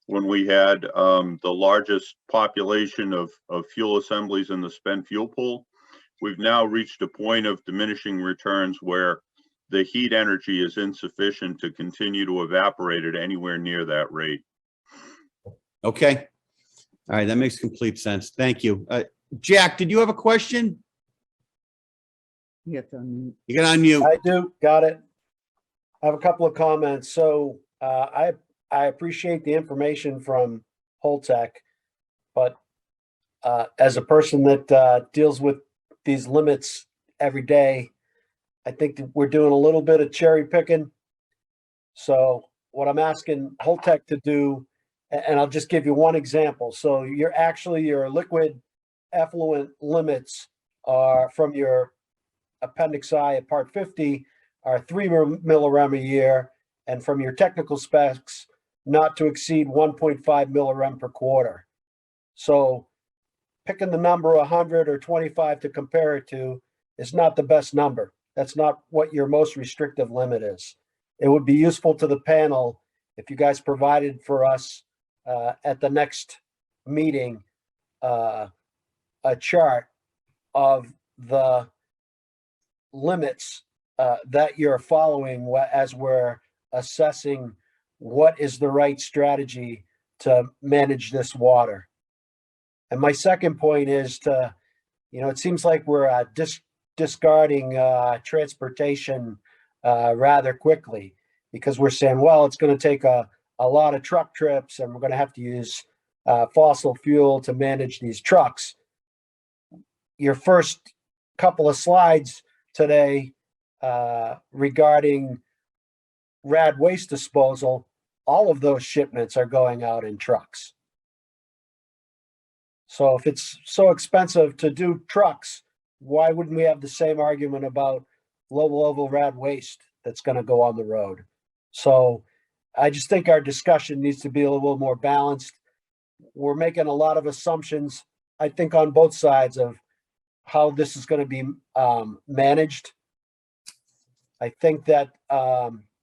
when we had the largest population of fuel assemblies in the spent fuel pool. We've now reached a point of diminishing returns where the heat energy is insufficient to continue to evaporate at anywhere near that rate. Okay. All right, that makes complete sense. Thank you. Jack, did you have a question? You have to unmute. You can unmute. I do, got it. I have a couple of comments. So I appreciate the information from Holtec, but as a person that deals with these limits every day, I think that we're doing a little bit of cherry picking. So what I'm asking Holtec to do, and I'll just give you one example. So your liquid effluent limits are from your Appendix I at Part 50 are 3 millirem a year, and from your technical specs, not to exceed 1.5 millirem per quarter. So picking the number 100 or 25 to compare it to is not the best number. That's not what your most restrictive limit is. It would be useful to the panel if you guys provided for us at the next meeting a chart of the limits that you're following as we're assessing what is the right strategy to manage this water. And my second point is to, it seems like we're discarding transportation rather quickly, because we're saying, well, it's going to take a lot of truck trips and we're going to have to use fossil fuel to manage these trucks. Your first couple of slides today regarding rad waste disposal, all of those shipments are going out in trucks. So if it's so expensive to do trucks, why wouldn't we have the same argument about low-level rad waste that's going to go on the road? So I just think our discussion needs to be a little more balanced. We're making a lot of assumptions, I think, on both sides of how this is going to be managed. I think that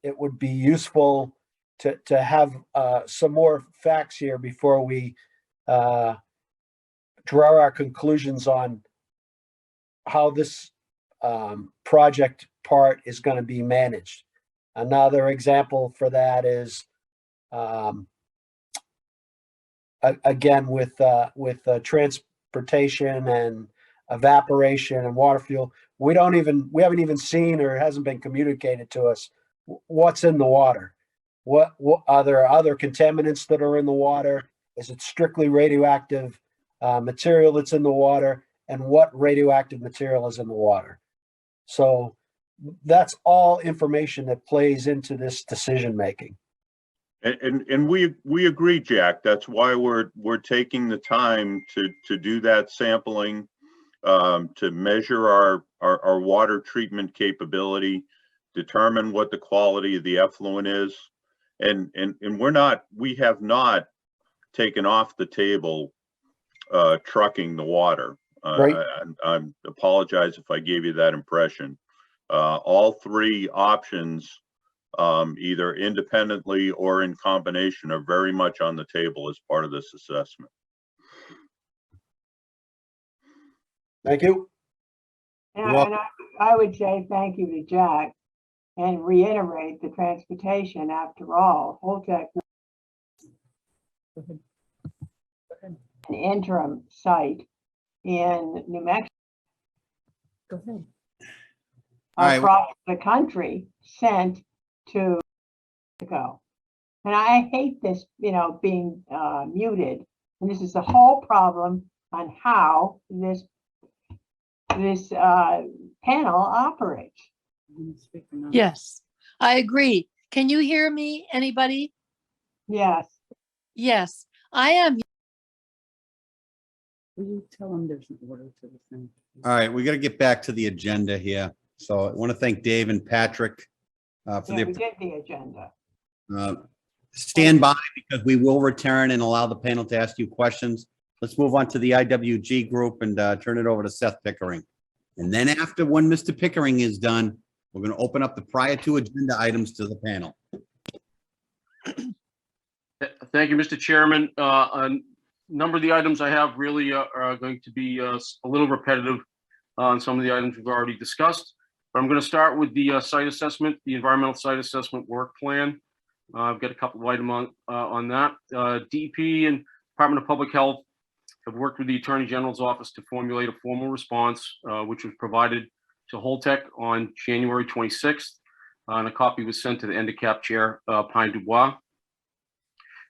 it would be useful to have some more facts here before we draw our conclusions on how this project part is going to be managed. Another example for that is, again, with transportation and evaporation and water fuel, we haven't even seen, or hasn't been communicated to us what's in the water. What are there other contaminants that are in the water? Is it strictly radioactive material that's in the water, and what radioactive material is in the water? So that's all information that plays into this decision making. And we agree, Jack. That's why we're taking the time to do that sampling, to measure our water treatment capability, determine what the quality of the effluent is, and we have not taken off the table trucking the water. Right. I apologize if I gave you that impression. All three options, either independently or in combination, are very much on the table as part of this assessment. Thank you. And I would say thank you to Jack and reiterate the transportation. After all, Holtec an interim site in New Mexico. Go ahead. Across the country sent to Mexico. And I hate this, being muted. And this is the whole problem on how this panel operates. Yes, I agree. Can you hear me, anybody? Yes. Yes, I am. Will you tell them there's an order to the thing? All right, we got to get back to the agenda here. So I want to thank Dave and Patrick for We did the agenda. stand by, because we will return and allow the panel to ask you questions. Let's move on to the IWG group and turn it over to Seth Pickering. And then after, when Mr. Pickering is done, we're going to open up the prior to agenda items to the panel. Thank you, Mr. Chairman. A number of the items I have really are going to be a little repetitive on some of the items we've already discussed. But I'm going to start with the site assessment, the environmental site assessment work plan. I've got a couple of items on that. DEP and Department of Public Health have worked with the Attorney General's office to formulate a formal response, which was provided to Holtec on January 26th. And a copy was sent to the NDCAP chair, Pine Dubois.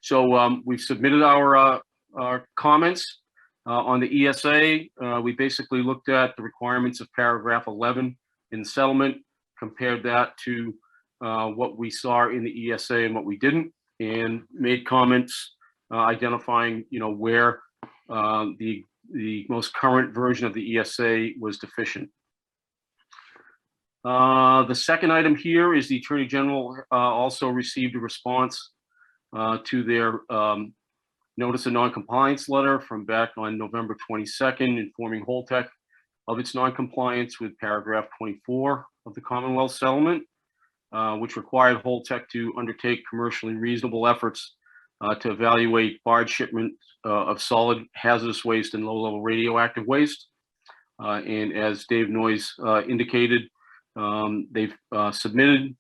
So we've submitted our comments on the ESA. We basically looked at the requirements of paragraph 11 in the settlement, compared that to what we saw in the ESA and what we didn't, and made comments identifying, where the the most current version of the ESA was deficient. The second item here is the Attorney General also received a response to their notice of noncompliance letter from back on November 22nd, informing Holtec of its noncompliance with paragraph 24 of the Commonwealth settlement, which required Holtec to undertake commercially reasonable efforts to evaluate barge shipment of solid hazardous waste and low-level radioactive waste. And as Dave Noyes indicated, they've submitted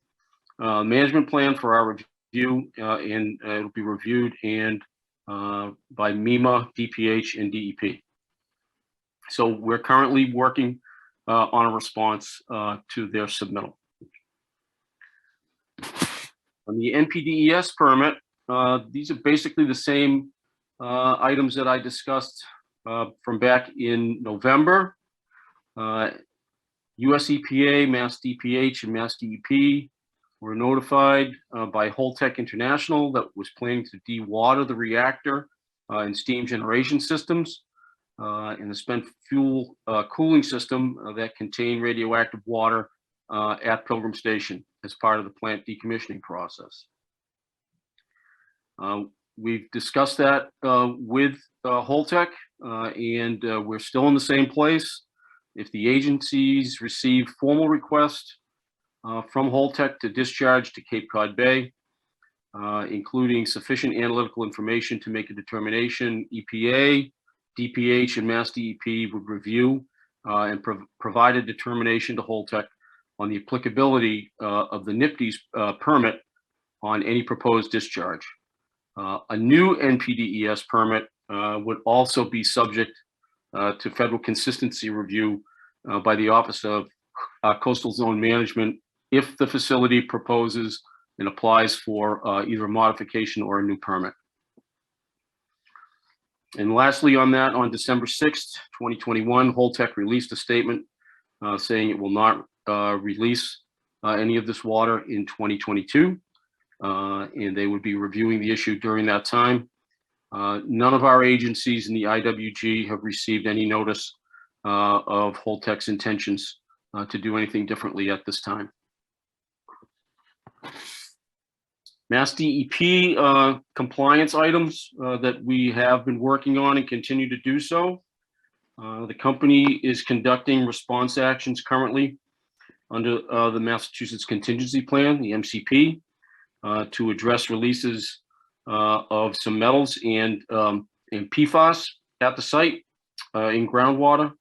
a management plan for our review, and it'll be reviewed and by MEMA, DPH, and DEP. So we're currently working on a response to their submittal. On the NPDES permit, these are basically the same items that I discussed from back in November. US EPA, Mass DPH, and Mass DEP were notified by Holtec International that was planning to dewater the reactor and steam generation systems and the spent fuel cooling system that contained radioactive water at Pilgrim Station as part of the plant decommissioning process. We've discussed that with Holtec, and we're still in the same place. If the agencies receive formal requests from Holtec to discharge to Cape Cod Bay, including sufficient analytical information to make a determination, EPA, DPH, and Mass DEP would review and provide a determination to Holtec on the applicability of the NPDES permit on any proposed discharge. A new NPDES permit would also be subject to federal consistency review by the Office of Coastal Zone Management if the facility proposes and applies for either a modification or a new permit. And lastly on that, on December 6th, 2021, Holtec released a statement saying it will not release any of this water in 2022, and they would be reviewing the issue during that time. None of our agencies in the IWG have received any notice of Holtec's intentions to do anything differently at this time. Mass DEP compliance items that we have been working on and continue to do so. The company is conducting response actions currently under the Massachusetts Contingency Plan, the MCP, to address releases of some metals and PFAS at the site in groundwater.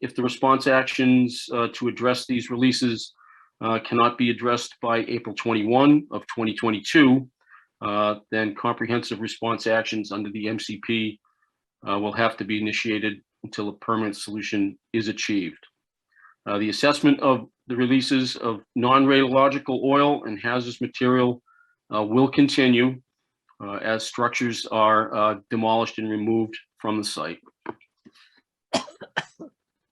If the response actions to address these releases cannot be addressed by April 21 of 2022, then comprehensive response actions under the MCP will have to be initiated until a permanent solution is achieved. The assessment of the releases of non-radiological oil and hazardous material will continue as structures are demolished and removed from the site.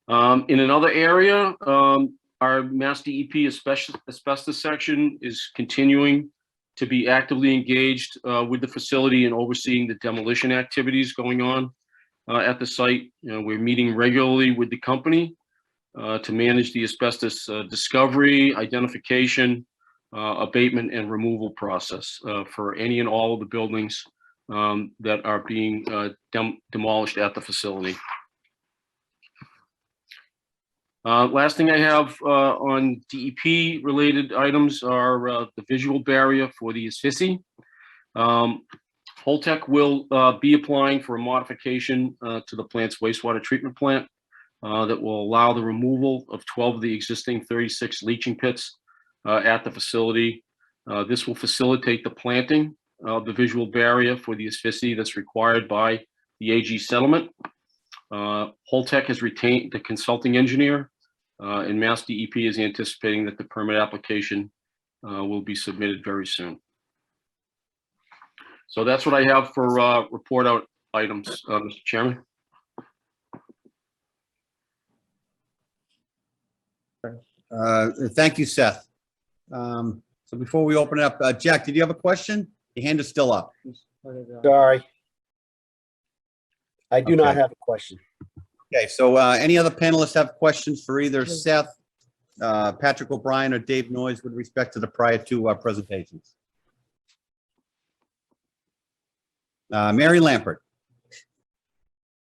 In another area, our Mass DEP asbestos section is continuing to be actively engaged with the facility and overseeing the demolition activities going on at the site. We're meeting regularly with the company to manage the asbestos discovery, identification, abatement, and removal process for any and all of the buildings that are being demolished at the facility. Last thing I have on DEP related items are the visual barrier for the asphyxie. Holtec will be applying for a modification to the plant's wastewater treatment plant that will allow the removal of 12 of the existing 36 leaching pits at the facility. This will facilitate the planting of the visual barrier for the asphyxie that's required by the AG settlement. Holtec has retained the consulting engineer, and Mass DEP is anticipating that the permit application will be submitted very soon. So that's what I have for report out items, Mr. Chairman. Thank you, Seth. So before we open it up, Jack, did you have a question? Your hand is still up. Sorry. I do not Okay. have a question. Okay, so any other panelists have questions for either Seth, Patrick O'Brien, or Dave Noyes with respect to the prior two presentations? Mary Lampert.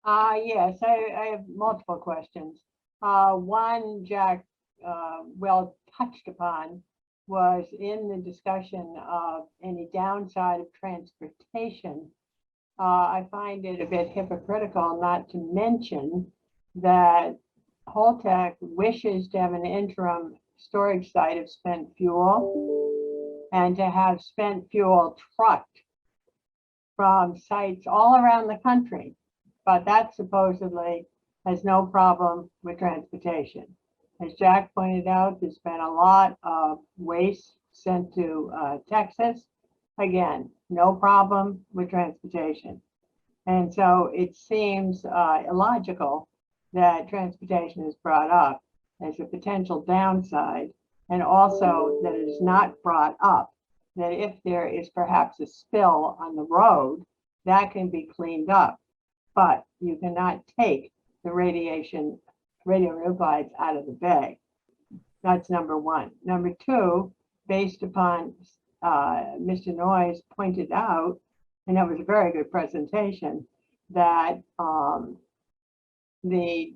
Yes, I have multiple questions. One, Jack, well touched upon was in the discussion of any downside of transportation. I find it a bit hypocritical not to mention that Holtec wishes to have an interim storage site of spent fuel and to have spent fuel trucked from sites all around the country. But that supposedly has no problem with transportation. As Jack pointed out, there's been a lot of waste sent to Texas. Again, no problem with transportation. And so it seems illogical that transportation is brought up as a potential downside, and also that it is not brought up that if there is perhaps a spill on the road, that can be cleaned up. But you cannot take the radionuclides out of the bay. That's number one. Number two, based upon Mr. Noyes pointed out, and that was a very good presentation, that the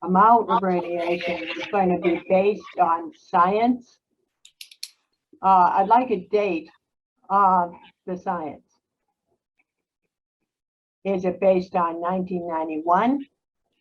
amount of radiation is going to be based on science. I'd like a date of the science. Is it based on 1991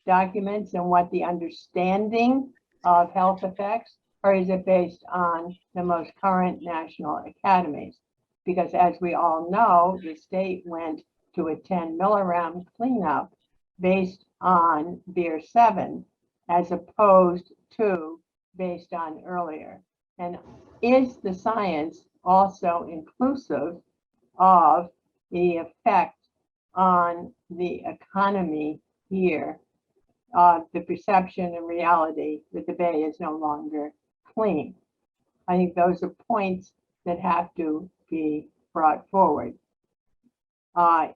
documents and what the understanding of health effects, or is it based on the most current national academies? Because as we all know, the state went to a 10 milligram cleanup based on beer 7, as opposed to based on earlier. And is the science also inclusive of the effect on the economy here, the perception and reality that the bay is no longer clean? I think those are points that have to be brought forward.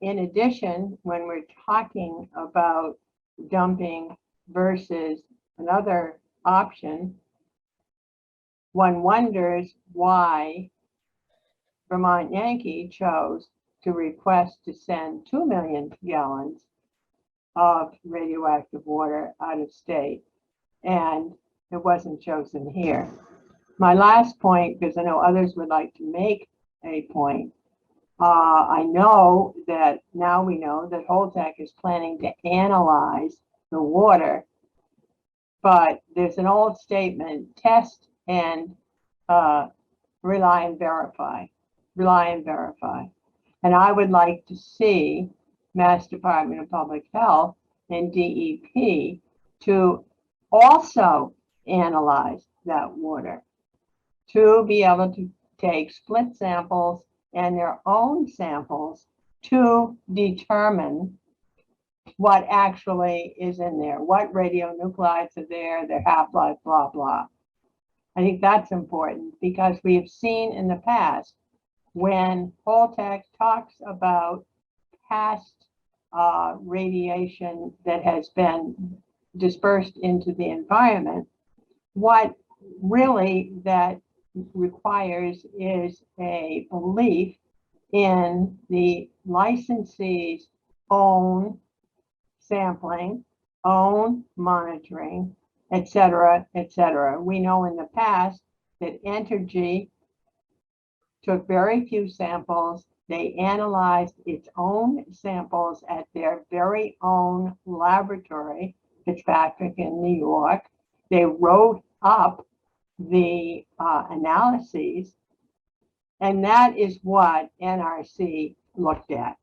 In addition, when we're talking about dumping versus another option, one wonders why Vermont Yankee chose to request to send 2 million gallons of radioactive water out of state, and it wasn't chosen here. My last point, because I know others would like to make a point, I know that now we know that Holtec is planning to analyze the water, but there's an old statement, test and rely and verify, rely and verify. And I would like to see Mass Department of Public Health and DEP to also analyze that water, to be able to take split samples and their own samples to determine what actually is in there, what radionuclides are there, their half-life, blah, blah. I think that's important because we have seen in the past when Holtec talks about past radiation that has been dispersed into the environment, what really that requires is a belief in the licensee's own sampling, own monitoring, et cetera, et cetera. We know in the past that Entergy took very few samples. They analyzed its own samples at their very own laboratory, Fitzpatrick in New York. They wrote up the analyses, and that is what NRC looked at.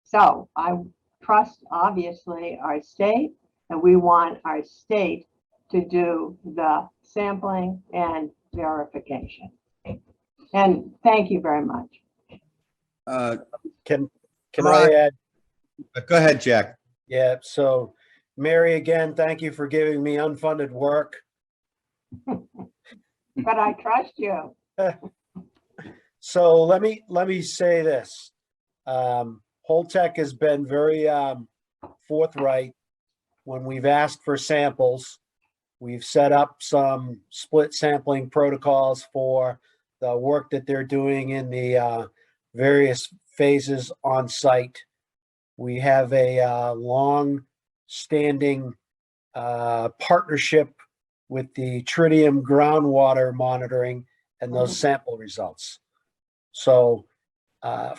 So I trust, obviously, our state, and we want our state to do the sampling and verification. And thank you very much. Can I add? Go ahead, Jack. Yeah, so Mary, again, thank you for giving me unfunded work. But I trust you. So let me say this. Holtec has been very forthright when we've asked for samples. We've set up some split sampling protocols for the work that they're doing in the various phases on site. We have a long-standing partnership with the tritium groundwater monitoring and those sample results. So I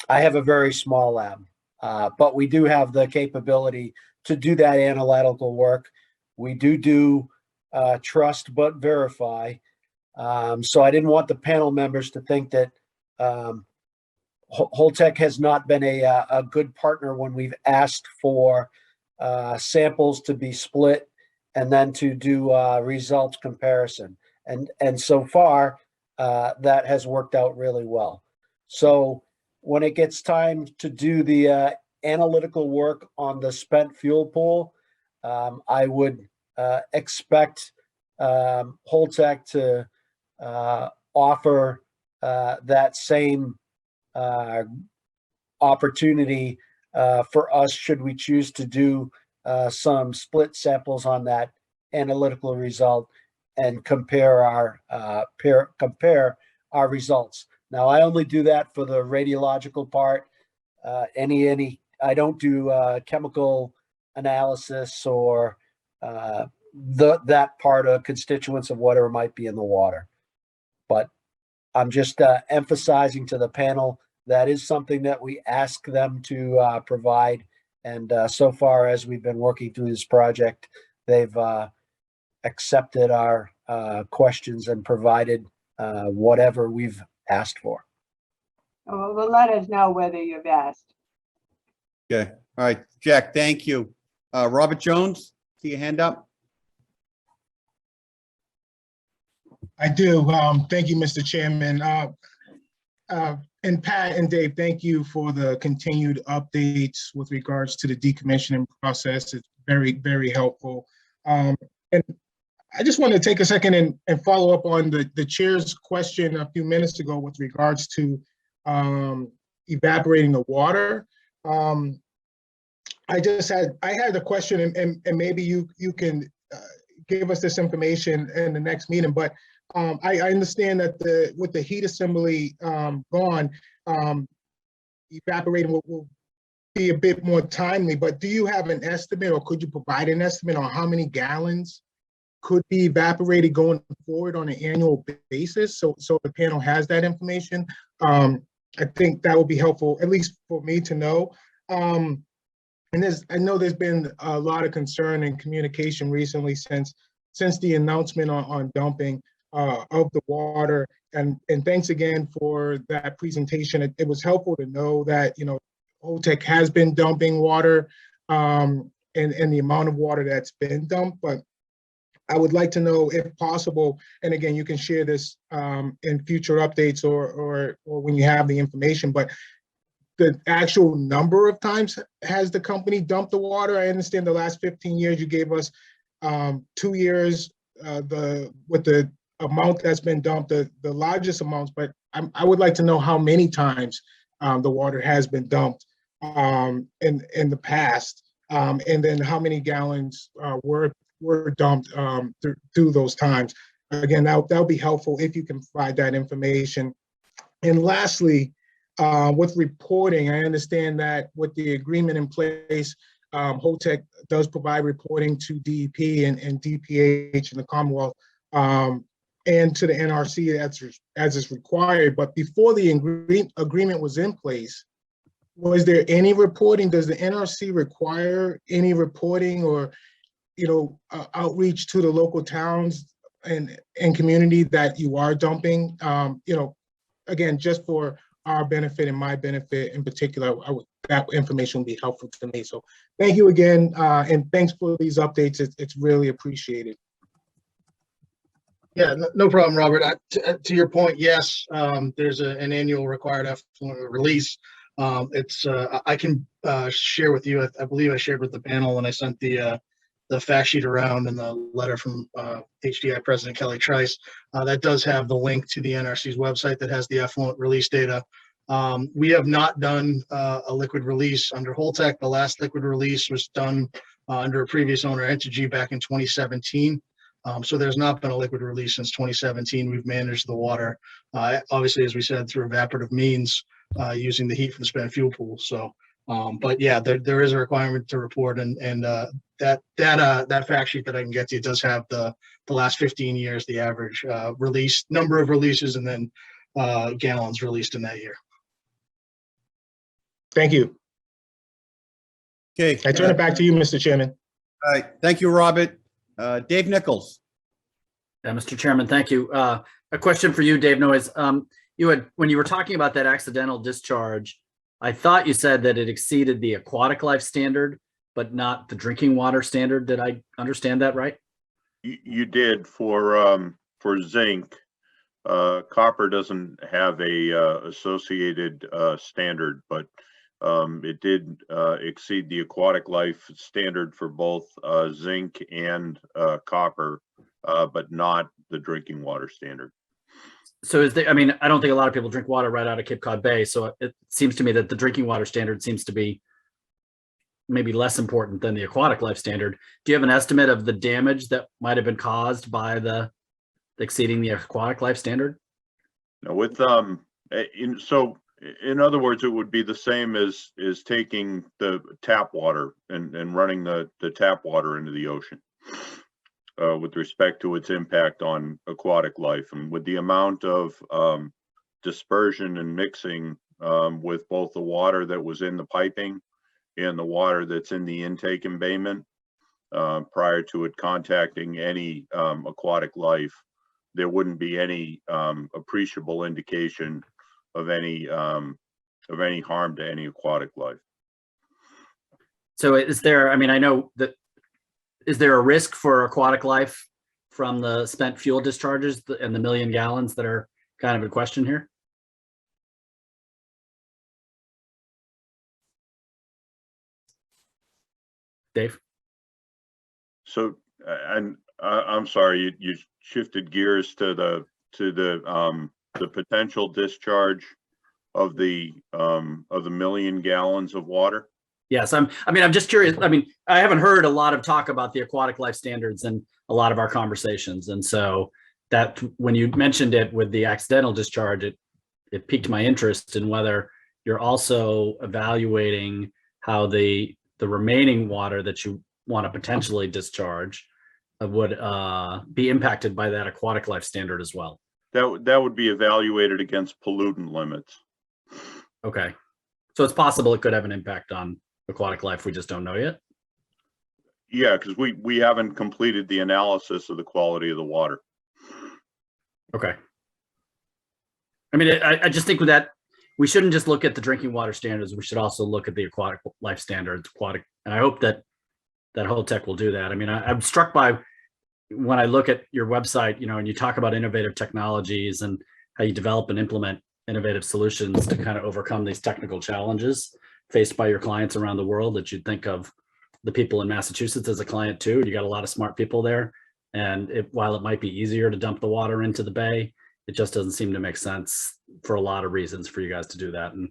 have a very small lab, but we do have the capability to do that analytical work. We do trust but verify. So I didn't want the panel members to think that Holtec has not been a good partner when we've asked for samples to be split and then to do results comparison. And so far, that has worked out really well. So when it gets time to do the analytical work on the spent fuel pool, I would expect Holtec to offer that same opportunity for us should we choose to do some split samples on that analytical result and compare our results. Now, I only do that for the radiological part. I don't do chemical analysis or that part of constituents of whatever might be in the water. But I'm just emphasizing to the panel that is something that we ask them to provide. And so far as we've been working through this project, they've accepted our questions and provided whatever we've asked for. Well, let us know whether you've asked. Okay, all right, Jack, thank you. Robert Jones, see your hand up? I do. Thank you, Mr. Chairman. And Pat and Dave, thank you for the continued updates with regards to the decommissioning process. It's very, very helpful. And I just want to take a second and follow up on the chair's question a few minutes ago with regards to evaporating the water. I had a question, and maybe you can give us this information in the next meeting, but I understand that with the heat assembly gone, evaporating will be a bit more timely, but do you have an estimate, or could you provide an estimate on how many gallons could be evaporated going forward on an annual basis? So the panel has that information. I think that would be helpful, at least for me to know. And I know there's been a lot of concern and communication recently since the announcement on dumping of the water. And thanks again for that presentation. It was helpful to know that, Holtec has been dumping water and the amount of water that's been dumped. But I would like to know, if possible, and again, you can share this in future updates or when you have the information, but the actual number of times has the company dumped the water? I understand the last 15 years you gave us 2 years with the amount that's been dumped, the largest amounts, but I would like to know how many times the water has been dumped in the past, and then how many gallons were dumped through those times. Again, that'll be helpful if you can provide that information. And lastly, with reporting, I understand that with the agreement in place, Holtec does provide reporting to DEP and DPH in the Commonwealth and to the NRC as is required. But before the agreement was in place, was there any reporting? Does the NRC require any reporting or outreach to the local towns and community that you are dumping? Again, just for our benefit and my benefit in particular, that information would be helpful to me. So thank you again, and thanks for these updates. It's really appreciated. Yeah, no problem, Robert. To your point, yes, there's an annual required effluent release. I can share with you, I believe I shared with the panel when I sent the the fact sheet around and the letter from HDI President Kelly Trice. That does have the link to the NRC's website that has the effluent release data. We have not done a liquid release under Holtec. The last liquid release was done under a previous owner entity back in 2017. So there's not been a liquid release since 2017. We've managed the water, obviously, as we said, through evaporative means, using the heat from the spent fuel pool. So, but yeah, there is a requirement to report, and that fact sheet that I can get to you does have the last 15 years, the average release number of releases, and then gallons released in that year. Thank you. Okay. I turn it back to you, Mr. Chairman. All right. Thank you, Robert. Dave Nichols. Yeah, Mr. Chairman, thank you. A question for you, Dave Noyes. When you were talking about that accidental discharge, I thought you said that it exceeded the aquatic life standard, but not the drinking water standard. Did I understand that right? You did for zinc. Copper doesn't have a associated standard, but it did exceed the aquatic life standard for both zinc and copper, but not the drinking water standard. So I mean, I don't think a lot of people drink water right out of Cape Cod Bay. So it seems to me that the drinking water standard seems to be maybe less important than the aquatic life standard. Do you have an estimate of the damage that might have been caused by the exceeding the aquatic life standard? Now with in other words, it would be the same as taking the tap water and running the tap water into the ocean with respect to its impact on aquatic life, and with the amount of dispersion and mixing with both the water that was in the piping and the water that's in the intake embayment prior to it contacting any aquatic life, there wouldn't be any appreciable indication of any harm to any aquatic life. So is there, I mean, I know that, is there a risk for aquatic life from the spent fuel discharges and the 1 million gallons that are kind of in question here? Dave? So, and I'm sorry, you shifted gears to the potential discharge of the 1 million gallons of water. Yes, I'm just curious. I mean, I haven't heard a lot of talk about the aquatic life standards in a lot of our conversations. And so that when you mentioned it with the accidental discharge, it piqued my interest in whether you're also evaluating how the remaining water that you want to potentially discharge would be impacted by that aquatic life standard as well. That would be evaluated against pollutant limits. Okay. So it's possible it could have an impact on aquatic life. We just don't know yet. Yeah, because we haven't completed the analysis of the quality of the water. Okay. I mean, I just think with that, we shouldn't just look at the drinking water standards. We should also look at the aquatic life standards, and I hope that Holtec will do that. I mean, I'm struck by when I look at your website, and you talk about innovative technologies and how you develop and implement innovative solutions to kind of overcome these technical challenges faced by your clients around the world, that you'd think of the people in Massachusetts as a client too. You got a lot of smart people there. And while it might be easier to dump the water into the bay, it just doesn't seem to make sense for a lot of reasons for you guys to do that. And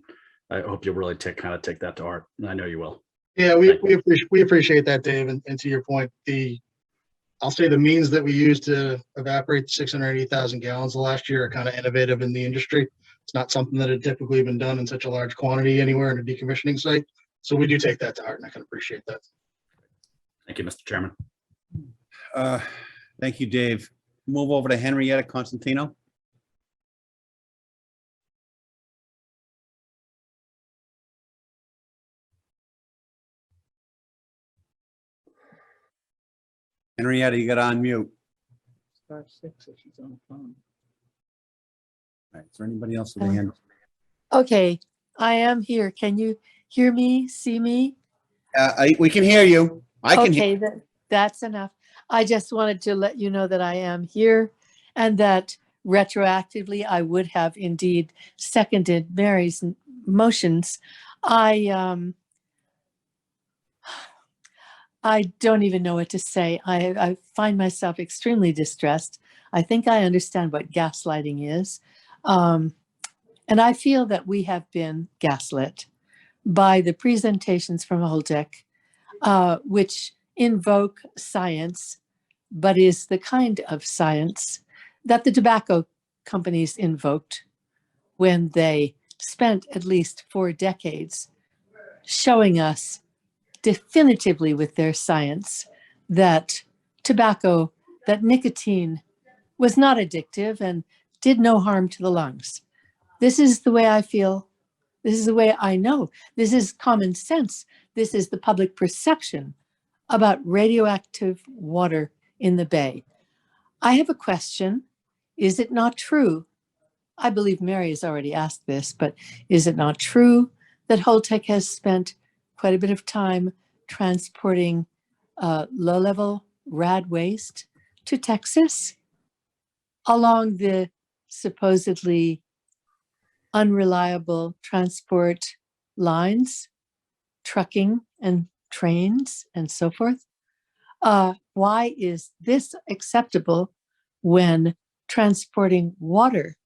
I hope you'll really take that to heart. And I know you will. Yeah, we appreciate that, Dave. And to your point, I'll say the means that we use to evaporate 680,000 gallons last year are kind of innovative in the industry. It's not something that had typically been done in such a large quantity anywhere in a decommissioning site. So we do take that to heart, and I can appreciate that. Thank you, Mr. Chairman. Thank you, Dave. Move over to Henrietta Constantino. Henrietta, you got on mute. Star 6 if she's on the phone. All right, is there anybody else with a hand? Okay, I am here. Can you hear me, see me? We can hear you. I can hear. Okay, that's enough. I just wanted to let you know that I am here and that retroactively I would have indeed seconded Mary's motions. I don't even know what to say. I find myself extremely distressed. I think I understand what gaslighting is. And I feel that we have been gaslit by the presentations from Holtec, which invoke science, but is the kind of science that the tobacco companies invoked when they spent at least 4 decades showing us definitively with their science that tobacco, that nicotine was not addictive and did no harm to the lungs. This is the way I feel. This is the way I know. This is common sense. This is the public perception about radioactive water in the bay. I have a question. Is it not true? I believe Mary has already asked this, but is it not true that Holtec has spent quite a bit of time transporting low-level rad waste to Texas along the supposedly unreliable transport lines, trucking and trains and so forth? Why is this acceptable when transporting water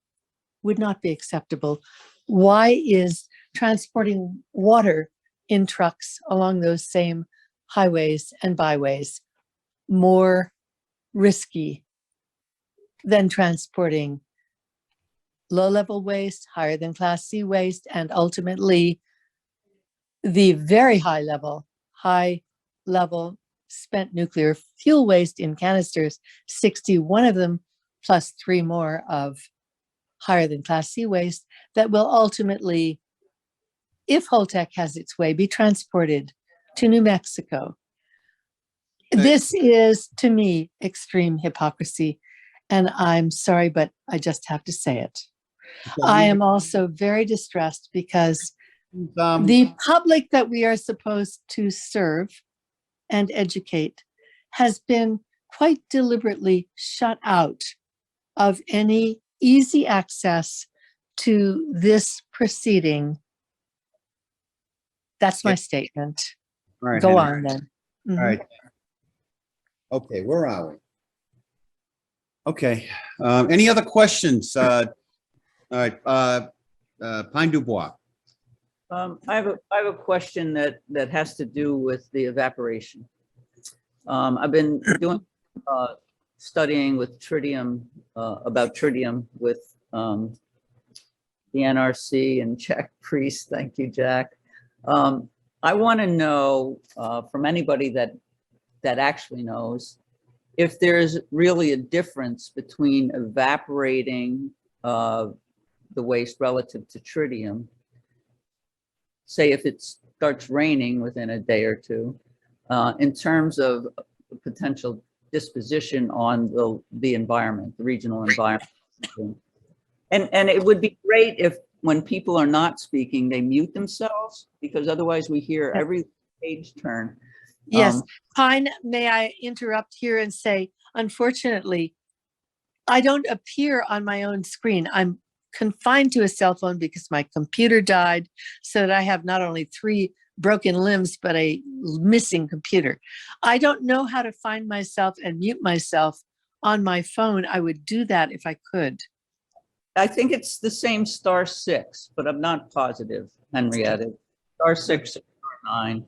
would not be acceptable? Why is transporting water in trucks along those same highways and byways more risky than transporting low-level waste, higher than Class C waste, and ultimately the very high-level spent nuclear fuel waste in canisters, 61 of them, plus 3 more of higher than Class C waste that will ultimately, if Holtec has its way, be transported to New Mexico. This is, to me, extreme hypocrisy, and I'm sorry, but I just have to say it. I am also very distressed because the public that we are supposed to serve and educate has been quite deliberately shut out of any easy access to this proceeding. That's my statement. All right, Go Henry. on then. All Mhm. right. Okay, where are we? Okay, any other questions? All right, Pine Dubois. I have a question that has to do with the evaporation. I've been doing studying with tritium, about tritium with the NRC and Jack Priest. Thank you, Jack. I want to know from anybody that actually knows if there's really a difference between evaporating the waste relative to tritium. Say if it starts raining within a day or two, in terms of potential disposition on the environment, the regional environment. And it would be great if when people are not speaking, they mute themselves, because otherwise we hear every page turn. Yes, Pine, may I interrupt here and say, unfortunately, I don't appear on my own screen. I'm confined to a cell phone because my computer died, so that I have not only 3 broken limbs, but a missing computer. I don't know how to find myself and mute myself on my phone. I would do that if I could. I think it's the same *6, but I'm not positive, Henrietta. *6 or *9.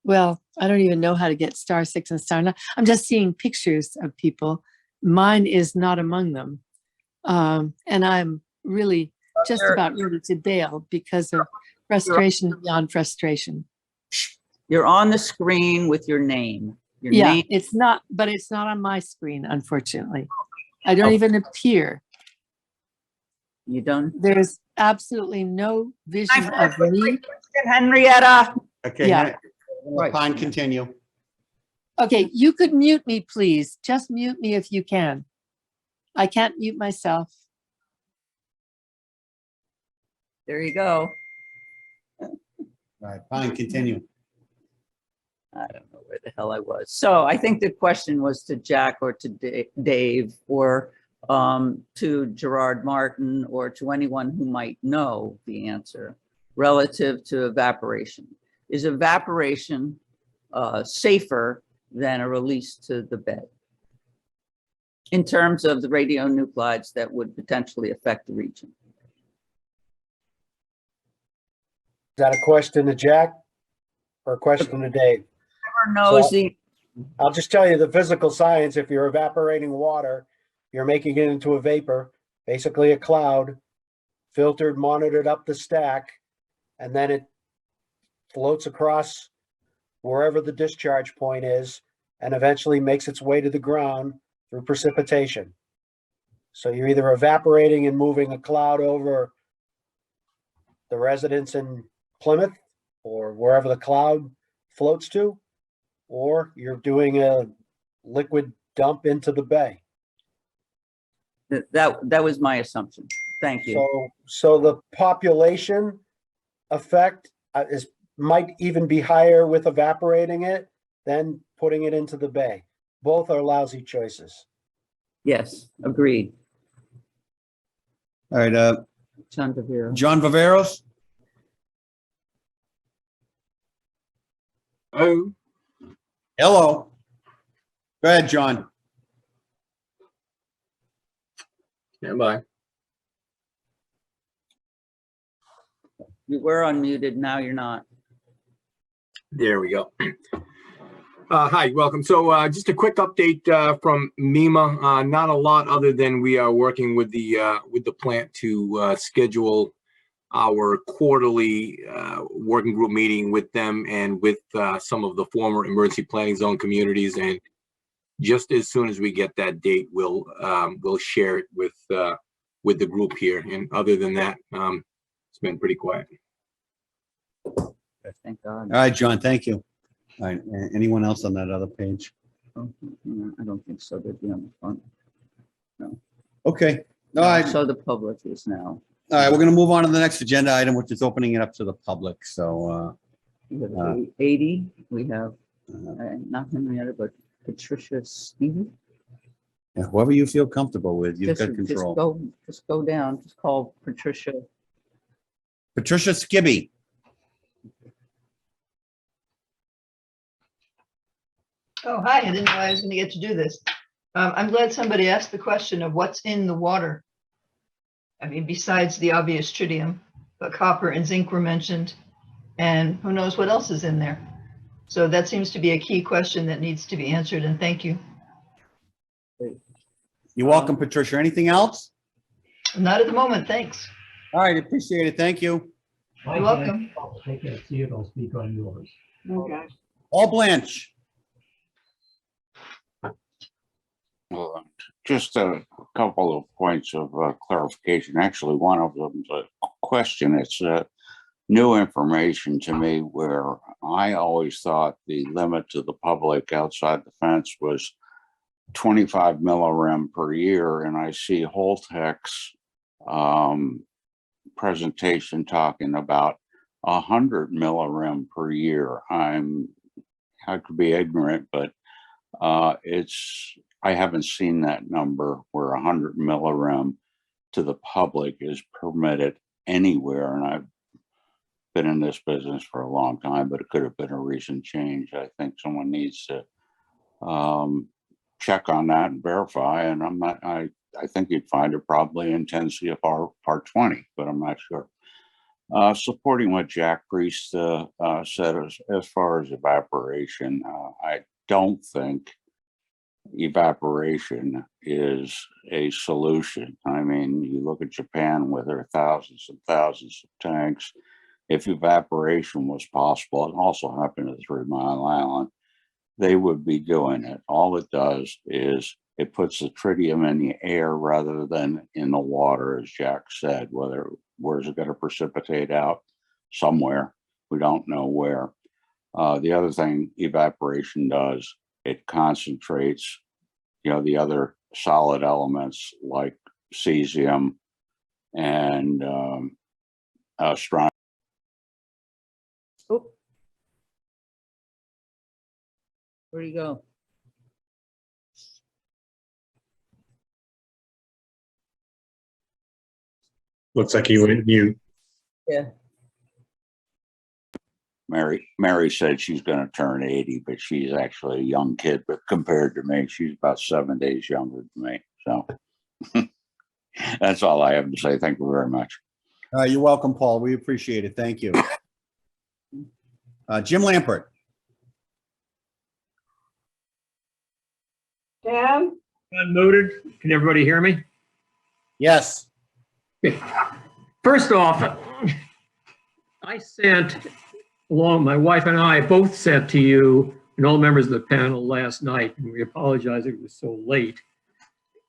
Well, I don't even know how to get *6 and *9. I'm just seeing pictures of people. Mine is not among them. And I'm really just about ready to bail because of frustration beyond frustration. You're on the screen with your name. Your Yeah, name. it's not, but it's not on my screen, unfortunately. I don't even appear. You don't? There's absolutely no vision of me. Henrietta. Okay, Yeah. Pine, continue. Okay, you could mute me, please. Just mute me if you can. I can't mute myself. There you go. All right, Pine, continue. I don't know where the hell I was. So I think the question was to Jack or to Dave or to Gerard Martin or to anyone who might know the answer relative to evaporation. Is evaporation safer than a release to the bed in terms of the radionuclides that would potentially affect the region. Is that a question to Jack or a question to Dave? Whoever knows I'll just tell you the physical science. If you're evaporating water, you're making it into a vapor, basically a cloud, filtered, monitored up the stack, and then it floats across wherever the discharge point is and eventually makes its way to the ground through precipitation. So you're either evaporating and moving a cloud over the residents in Plymouth or wherever the cloud floats to, or you're doing a liquid dump into the bay. That was my assumption. Thank you. So the population effect might even be higher with evaporating it than putting it into the bay. Both are lousy choices. Yes, agreed. All right, John Vivero. John Viveros? Oh. Hello. Go ahead, John. Stand by. You were unmuted, now you're not. There we go. Hi, welcome. So just a quick update from MEMA. Not a lot other than we are working with the plant to schedule our quarterly working group meeting with them and with some of the former emergency planning zone communities. And just as soon as we get that date, we'll share it with the group here. And other than that, it's been pretty quiet. Thank God. All right, John, thank you. All right, anyone else on that other page? Oh, I don't think so. They'd be on the front. No. Okay, all right. So the public is now. All right, we're gonna move on to the next agenda item, which is opening it up to the public, so. We have 80, we have not Henrietta, but Patricia Stevie. Yeah, whoever you feel comfortable with, you've got Just control. just go down, just call Patricia. Patricia Skibby. Oh, hi, I didn't know I was going to get to do this. I'm glad somebody asked the question of what's in the water. I mean, besides the obvious tritium, but copper and zinc were mentioned, and who knows what else is in there. So that seems to be a key question that needs to be answered, and thank you. You're welcome, Patricia. Anything else? Not at the moment, thanks. All right, appreciate it. Thank you. You're welcome. I can't see it, I'll speak on yours. Okay. All Blanche. Just a couple of points of clarification. Actually, one of them is a question. It's new information to me, where I always thought the limit to the public outside the fence was 25 millirem per year, and I see Holtec's presentation talking about 100 millirem per year. I could be ignorant, but I haven't seen that number where 100 millirem to the public is permitted anywhere. And I've been in this business for a long time, but it could have been a recent change. I think someone needs to check on that and verify. And I think you'd find it probably in 10 CFR Part 20, but I'm not sure. Supporting what Jack Priest said as far as evaporation, I don't think evaporation is a solution. I mean, you look at Japan where there are thousands and thousands of tanks. If evaporation was possible, it also happened at 3 Mile Island, they would be doing it. All it does is it puts the tritium in the air rather than in the water, as Jack said. Where's it going to precipitate out? Somewhere. We don't know where. The other thing evaporation does, it concentrates, the other solid elements like cesium and strontium. Oh. Where'd he go? Looks like you went mute. Yeah. Mary said she's going to turn 80, but she's actually a young kid. But compared to me, she's about 7 days younger than me. So that's all I have to say. Thank you very much. You're welcome, Paul. We appreciate it. Thank you. Jim Lampert. Jim? Unmuted. Can everybody hear me? Yes. First off, I sent along, my wife and I both sent to you and all members of the panel last night, and we apologize it was so late,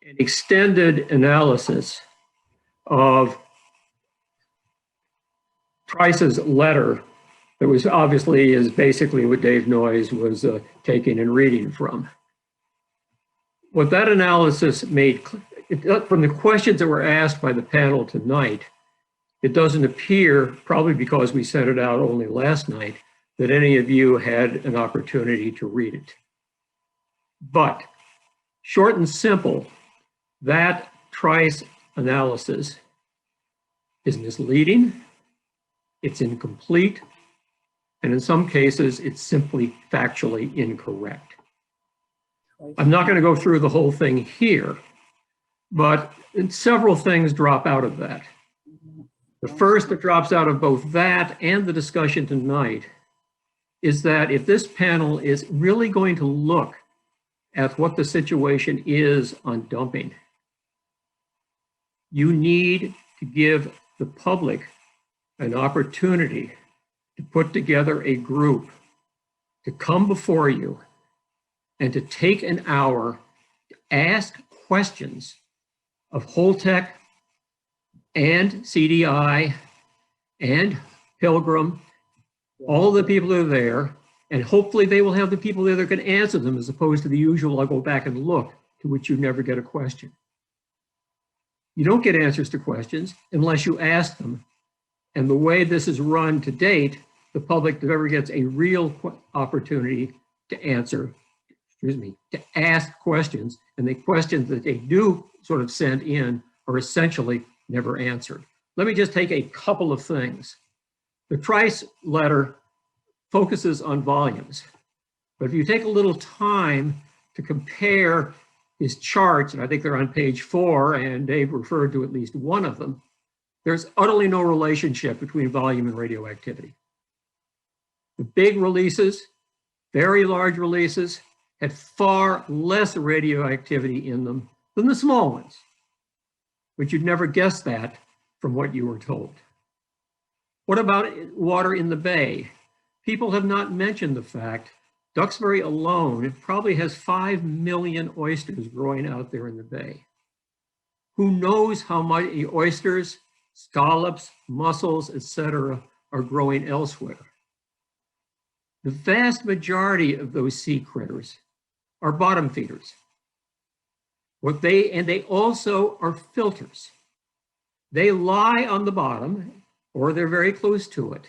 an extended analysis of Trice's letter that was obviously is basically what Dave Noyes was taking and reading from. What that analysis made, from the questions that were asked by the panel tonight, it doesn't appear, probably because we sent it out only last night, that any of you had an opportunity to read it. But short and simple, that Trice analysis is misleading, it's incomplete, and in some cases, it's simply factually incorrect. I'm not going to go through the whole thing here, but several things drop out of that. The first that drops out of both that and the discussion tonight is that if this panel is really going to look at what the situation is on dumping, you need to give the public an opportunity to put together a group to come before you and to take an hour to ask questions of Holtec and CDI and Pilgrim, all the people that are there, and hopefully they will have the people there that can answer them as opposed to the usual, I'll go back and look, to which you never get a question. You don't get answers to questions unless you ask them. And the way this is run to date, the public never gets a real opportunity to answer, to ask questions, and the questions that they do sort of send in are essentially never answered. Let me just take a couple of things. The Trice letter focuses on volumes, but if you take a little time to compare his charts, and I think they're on page 4, and Dave referred to at least one of them, there's utterly no relationship between volume and radioactivity. The big releases, very large releases, had far less radioactivity in them than the small ones. But you'd never guess that from what you were told. What about water in the bay? People have not mentioned the fact Duxbury alone probably has 5 million oysters growing out there in the bay. Who knows how much oysters, scallops, mussels, etc. are growing elsewhere? The vast majority of those sea critters are bottom feeders. They also are filters. They lie on the bottom, or they're very close to it,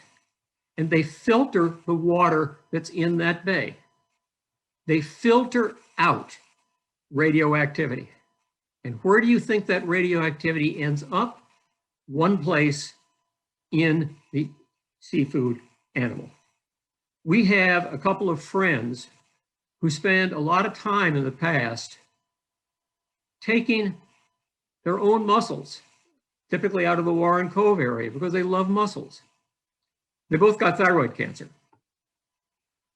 and they filter the water that's in that bay. They filter out radioactivity. And where do you think that radioactivity ends up? One place, in the seafood animal. We have a couple of friends who spend a lot of time in the past taking their own mussels, typically out of the Warren Cove area, because they love mussels. They both got thyroid cancer.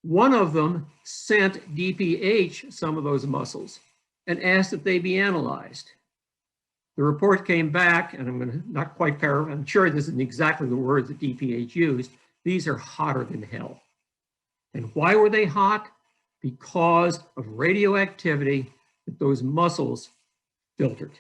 One of them sent DPH some of those mussels and asked that they be analyzed. The report came back, and I'm going to not quite paraphrase, I'm sure this isn't exactly the words that DPH used. These are hotter than hell. And why were they hot? Because of radioactivity that those mussels filtered.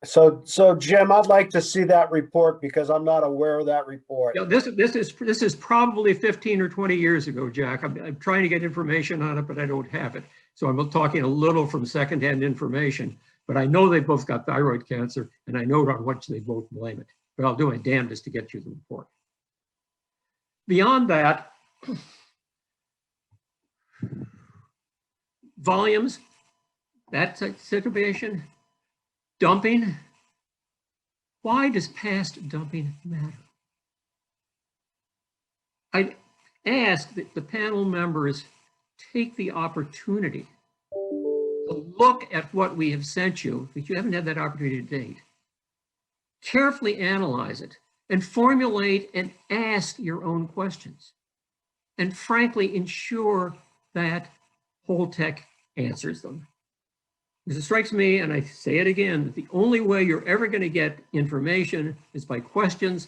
So Jim, I'd like to see that report because I'm not aware of that report. Yeah, this is probably 15 or 20 years ago, Jack. I'm trying to get information on it, but I don't have it. So I'm talking a little from secondhand information, but I know they both got thyroid cancer, and I know on which they both blame it. But I'll do my damnedest to get you the report. Beyond that, volumes, that situation, dumping. Why does past dumping matter? ask that the panel members take the opportunity to look at what we have sent you, because you haven't had that opportunity to date. Carefully analyze it and formulate and ask your own questions. And frankly, ensure that Holtec answers them. Because it strikes me, and I say it again, that the only way you're ever going to get information is by questions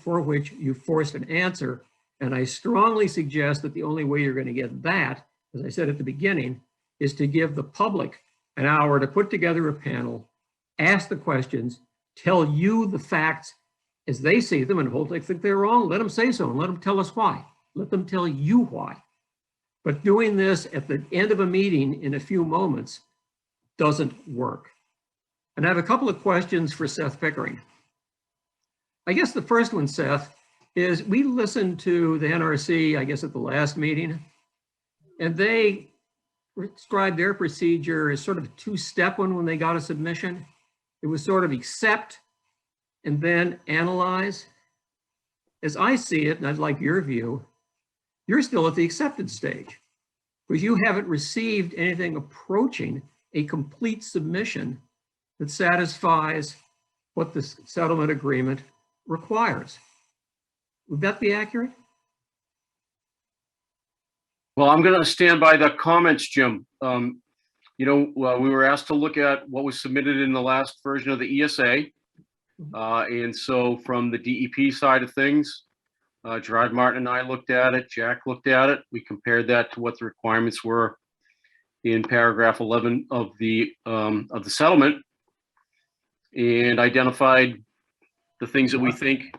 for which you forced an answer. And I strongly suggest that the only way you're going to get that, as I said at the beginning, is to give the public an hour to put together a panel, ask the questions, tell you the facts as they see them, and if Holtec think they're wrong, let them say so and let them tell us why. Let them tell you why. But doing this at the end of a meeting in a few moments doesn't work. And I have a couple of questions for Seth Pickering. I guess the first one, Seth, is we listened to the NRC, I guess at the last meeting, and they described their procedure as sort of a two-step one when they got a submission. It was sort of accept and then analyze. As I see it, and I'd like your view, you're still at the accepted stage because you haven't received anything approaching a complete submission that satisfies what the settlement agreement requires. Would that be accurate? Well, I'm going to stand by the comments, Jim. We were asked to look at what was submitted in the last version of the ESA. And so from the DEP side of things, Gerard Martin and I looked at it, Jack looked at it. We compared that to what the requirements were in paragraph 11 of the settlement and identified the things that we think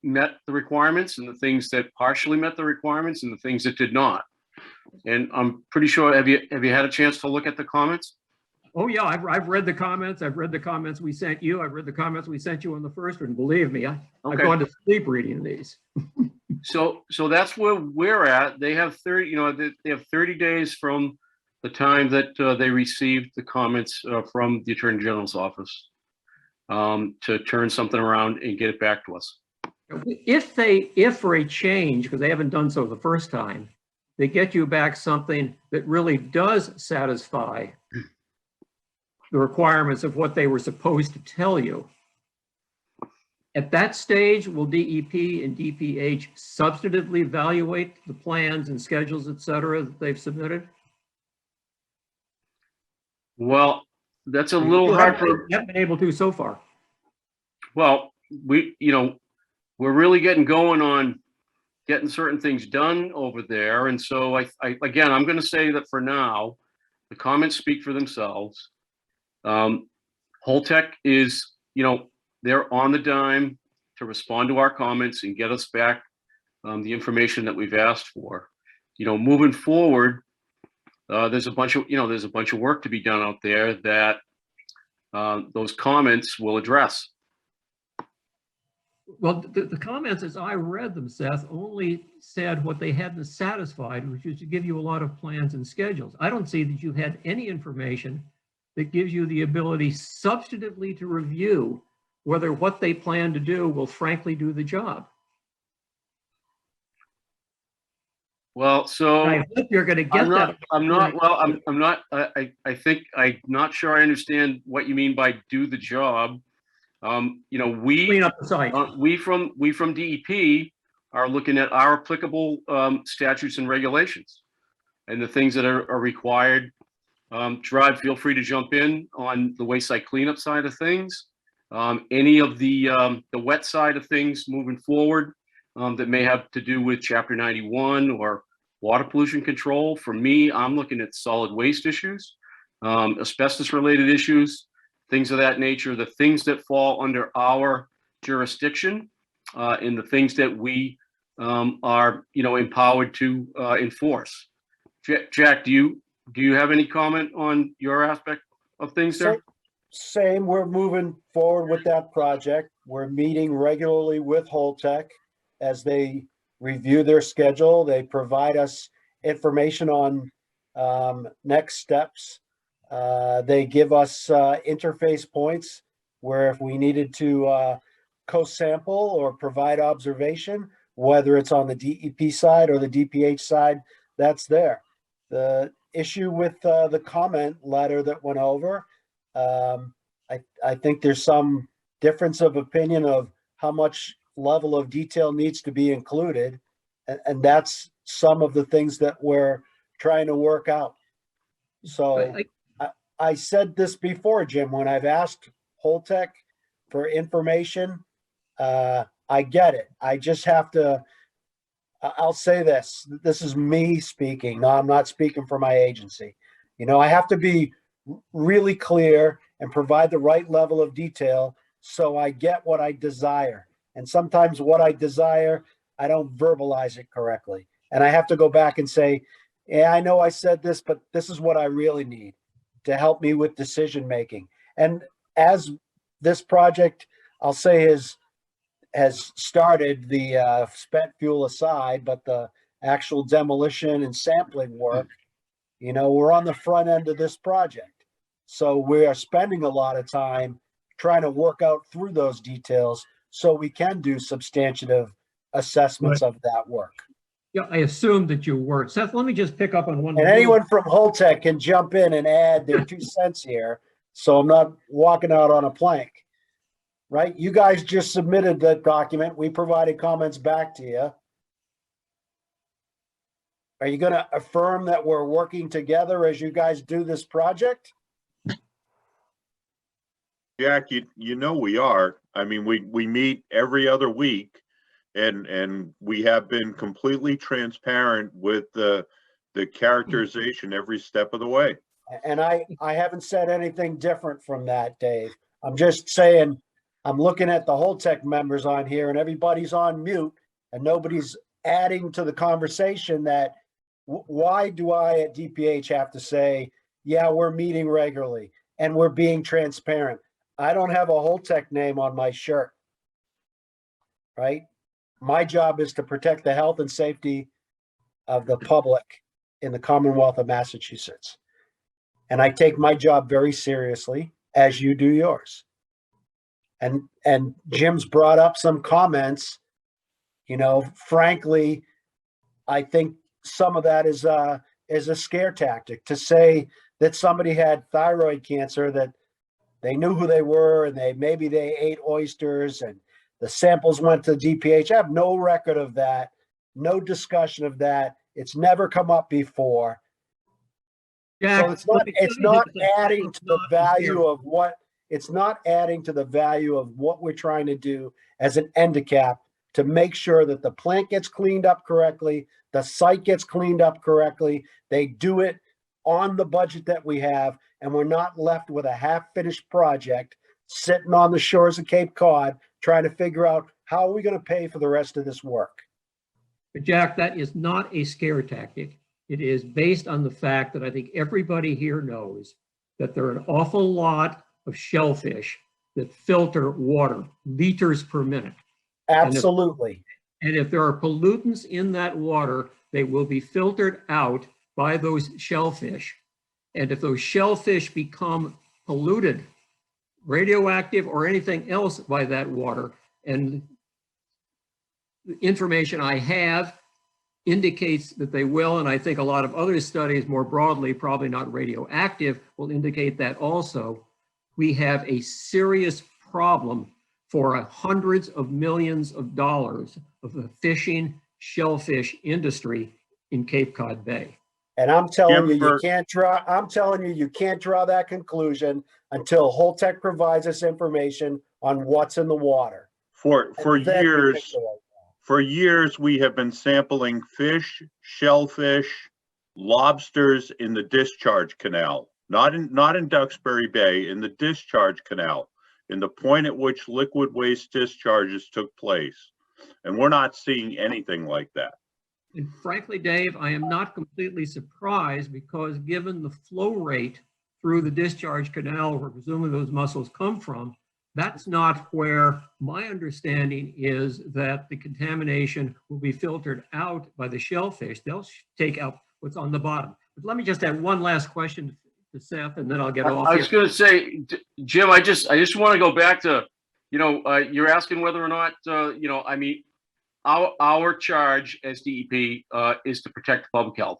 met the requirements and the things that partially met the requirements and the things that did not. And I'm pretty sure, have you had a chance to look at the comments? Oh yeah, I've read the comments. I've read the comments we sent you. I've read the comments we sent you on the first one. Believe me, I've gone to sleep reading these. So that's where we're at. They have 30, they have 30 days from the time that they received the comments from the Attorney General's office to turn something around and get it back to us. If for a change, because they haven't done so the first time, they get you back something that really does satisfy the requirements of what they were supposed to tell you. At that stage, will DEP and DPH substantively evaluate the plans and schedules, et cetera, that they've submitted? Well, that's a little hard for. You haven't been able to so far. Well, we're really getting going on getting certain things done over there. And so again, I'm going to say that for now, the comments speak for themselves. Holtec is, they're on the dime to respond to our comments and get us back the information that we've asked for. Moving forward, there's a bunch of work to be done out there that those comments will address. Well, the comments, as I read them, Seth, only said what they hadn't satisfied, which is to give you a lot of plans and schedules. I don't see that you had any information that gives you the ability substantively to review whether what they plan to do will frankly do the job. Well, so I hope you're going to get that. I'm not sure I understand what you mean by do the job. Clean up the site. We from DEP are looking at our applicable statutes and regulations and the things that are required. Gerard, feel free to jump in on the waste site cleanup side of things. Any of the wet side of things moving forward that may have to do with Chapter 91 or water pollution control. For me, I'm looking at solid waste issues, asbestos related issues, things of that nature, the things that fall under our jurisdiction and the things that we are, empowered to enforce. Jack, do you have any comment on your aspect of things there? Same, we're moving forward with that project. We're meeting regularly with Holtec as they review their schedule. They provide us information on next steps. They give us interface points where if we needed to co-sample or provide observation, whether it's on the DEP side or the DPH side, that's there. The issue with the comment letter that went over, I think there's some difference of opinion of how much level of detail needs to be included. And that's some of the things that we're trying to work out. So I said this before, Jim, when I've asked Holtec for information, I get it. I just have to, I'll say this, this is me speaking. No, I'm not speaking for my agency. You know, I have to be really clear and provide the right level of detail so I get what I desire. And sometimes what I desire, I don't verbalize it correctly. And I have to go back and say, yeah, I know I said this, but this is what I really need to help me with decision making. And as this project, I'll say, has started, the spent fuel aside, but the actual demolition and sampling work, you know, we're on the front end of this project. So we are spending a lot of time trying to work out through those details so we can do substantive assessments of that work. Yeah, I assumed that you were. Seth, let me just pick up on one. And anyone from Holtec can jump in and add their 2 cents here, so I'm not walking out on a plank, right? You guys just submitted that document. We provided comments back to you. Are you going to affirm that we're working together as you guys do this project? Jack, you know we are. I mean, we meet every other week, and we have been completely transparent with the characterization every step of the way. And I haven't said anything different from that, Dave. I'm just saying, I'm looking at the Holtec members on here and everybody's on mute and nobody's adding to the conversation that why do I at DPH have to say, yeah, we're meeting regularly and we're being transparent. I don't have a Holtec name on my shirt, right? My job is to protect the health and safety of the public in the Commonwealth of Massachusetts. And I take my job very seriously, as you do yours. And Jim's brought up some comments, you know, frankly, I think some of that is a scare tactic to say that somebody had thyroid cancer, that they knew who they were and maybe they ate oysters and the samples went to DPH. I have no record of that, no discussion of that. It's never come up before. Jack, so it's not adding to the value of what we're trying to do as an NDCAP to make sure that the plant gets cleaned up correctly, the site gets cleaned up correctly. They do it on the budget that we have, and we're not left with a half-finished project sitting on the shores of Cape Cod trying to figure out how are we going to pay for the rest of this work. But Jack, that is not a scare tactic. It is based on the fact that I think everybody here knows that there are an awful lot of shellfish that filter water, liters per minute. Absolutely. And if there are pollutants in that water, they will be filtered out by those shellfish. And if those shellfish become polluted, radioactive or anything else by that water, and the information I have indicates that they will, and I think a lot of other studies more broadly, probably not radioactive, will indicate that also, we have a serious problem for hundreds of millions of dollars of the fishing shellfish industry in Cape Cod Bay. And I'm telling you, you can't draw that conclusion until Holtec provides us information on what's in the water. For years, we have been sampling fish, shellfish, lobsters in the discharge canal, not in Duxbury Bay, in the discharge canal, in the point at which liquid waste discharges took place. And we're not seeing anything like that. And frankly, Dave, I am not completely surprised, because given the flow rate through the discharge canal where presumably those mussels come from, that's not where my understanding is that the contamination will be filtered out by the shellfish. They'll take out what's on the bottom. But let me just add one last question to Seth, and then I'll get off. I was going to say, Jim, I just want to go back to, you're asking whether or not, I mean, our charge as DEP is to protect public health.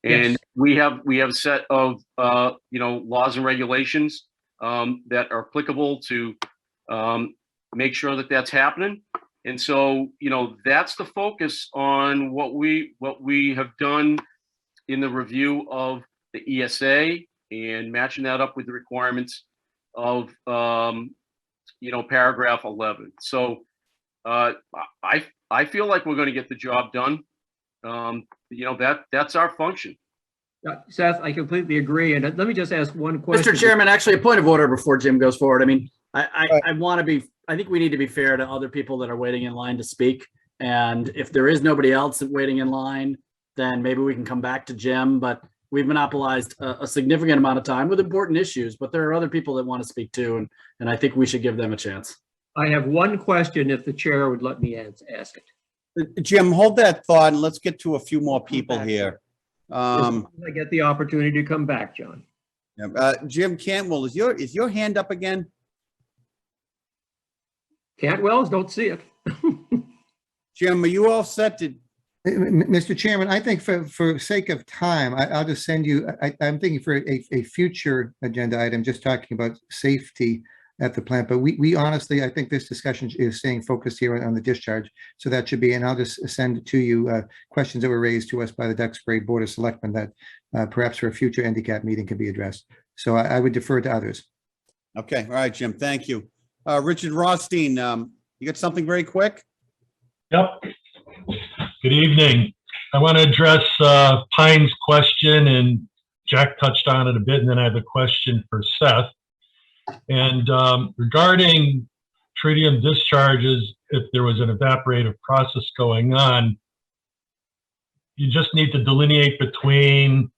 And Yes. we have a set of, laws and regulations that are applicable to make sure that that's happening. And so, that's the focus on what we have done in the review of the ESA and matching that up with the requirements of, paragraph 11. So I feel like we're going to get the job done. That's our function. Seth, I completely agree. And let me just ask one question. Mr. Chairman, actually a point of order before Jim goes forward. I mean, I think we need to be fair to other people that are waiting in line to speak. And if there is nobody else waiting in line, then maybe we can come back to Jim, but we've monopolized a significant amount of time with important issues, but there are other people that want to speak too. And I think we should give them a chance. I have one question if the chair would let me ask it. Jim, hold that thought and let's get to a few more people here. I get the opportunity to come back, John. Jim Cantwell, is your hand up again? Cantwell's, don't see it. Jim, are you all set to? Mr. Chairman, I think for sake of time, I'll just send you, I'm thinking for a future agenda item, just talking about safety at the plant. But we honestly, I think this discussion is staying focused here on the discharge. So that should be, and I'll just send to you questions that were raised to us by the Duxbury Board of Selectmen that perhaps for a future NDCAP meeting can be addressed. So I would defer to others. Okay. All right, Jim. Thank you. Richard Rothstein, you got something very quick? Yep. Good evening. I want to address Pine's question, and Jack touched on it a bit, and then I have a question for Seth. And regarding tritium discharges, if there was an evaporative process going on, you just need to delineate between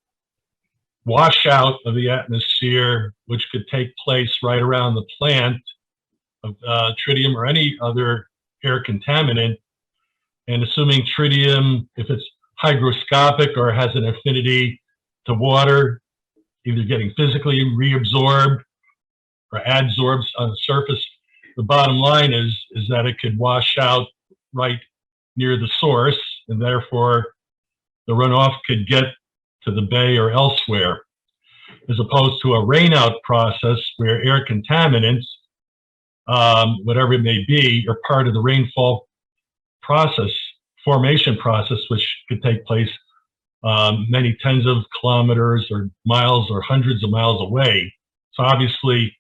washout of the atmosphere, which could take place right around the plant of tritium or any other air contaminant, and assuming tritium, if it's hygroscopic or has an affinity to water, either getting physically reabsorbed or adsorbs on the surface, the bottom line is that it could wash out right near the source, and therefore the runoff could get to the bay or elsewhere, as opposed to a rainout process where air contaminants, whatever it may be, are part of the rainfall formation process, which could take place many tens of kilometers or miles or hundreds of miles away. So obviously,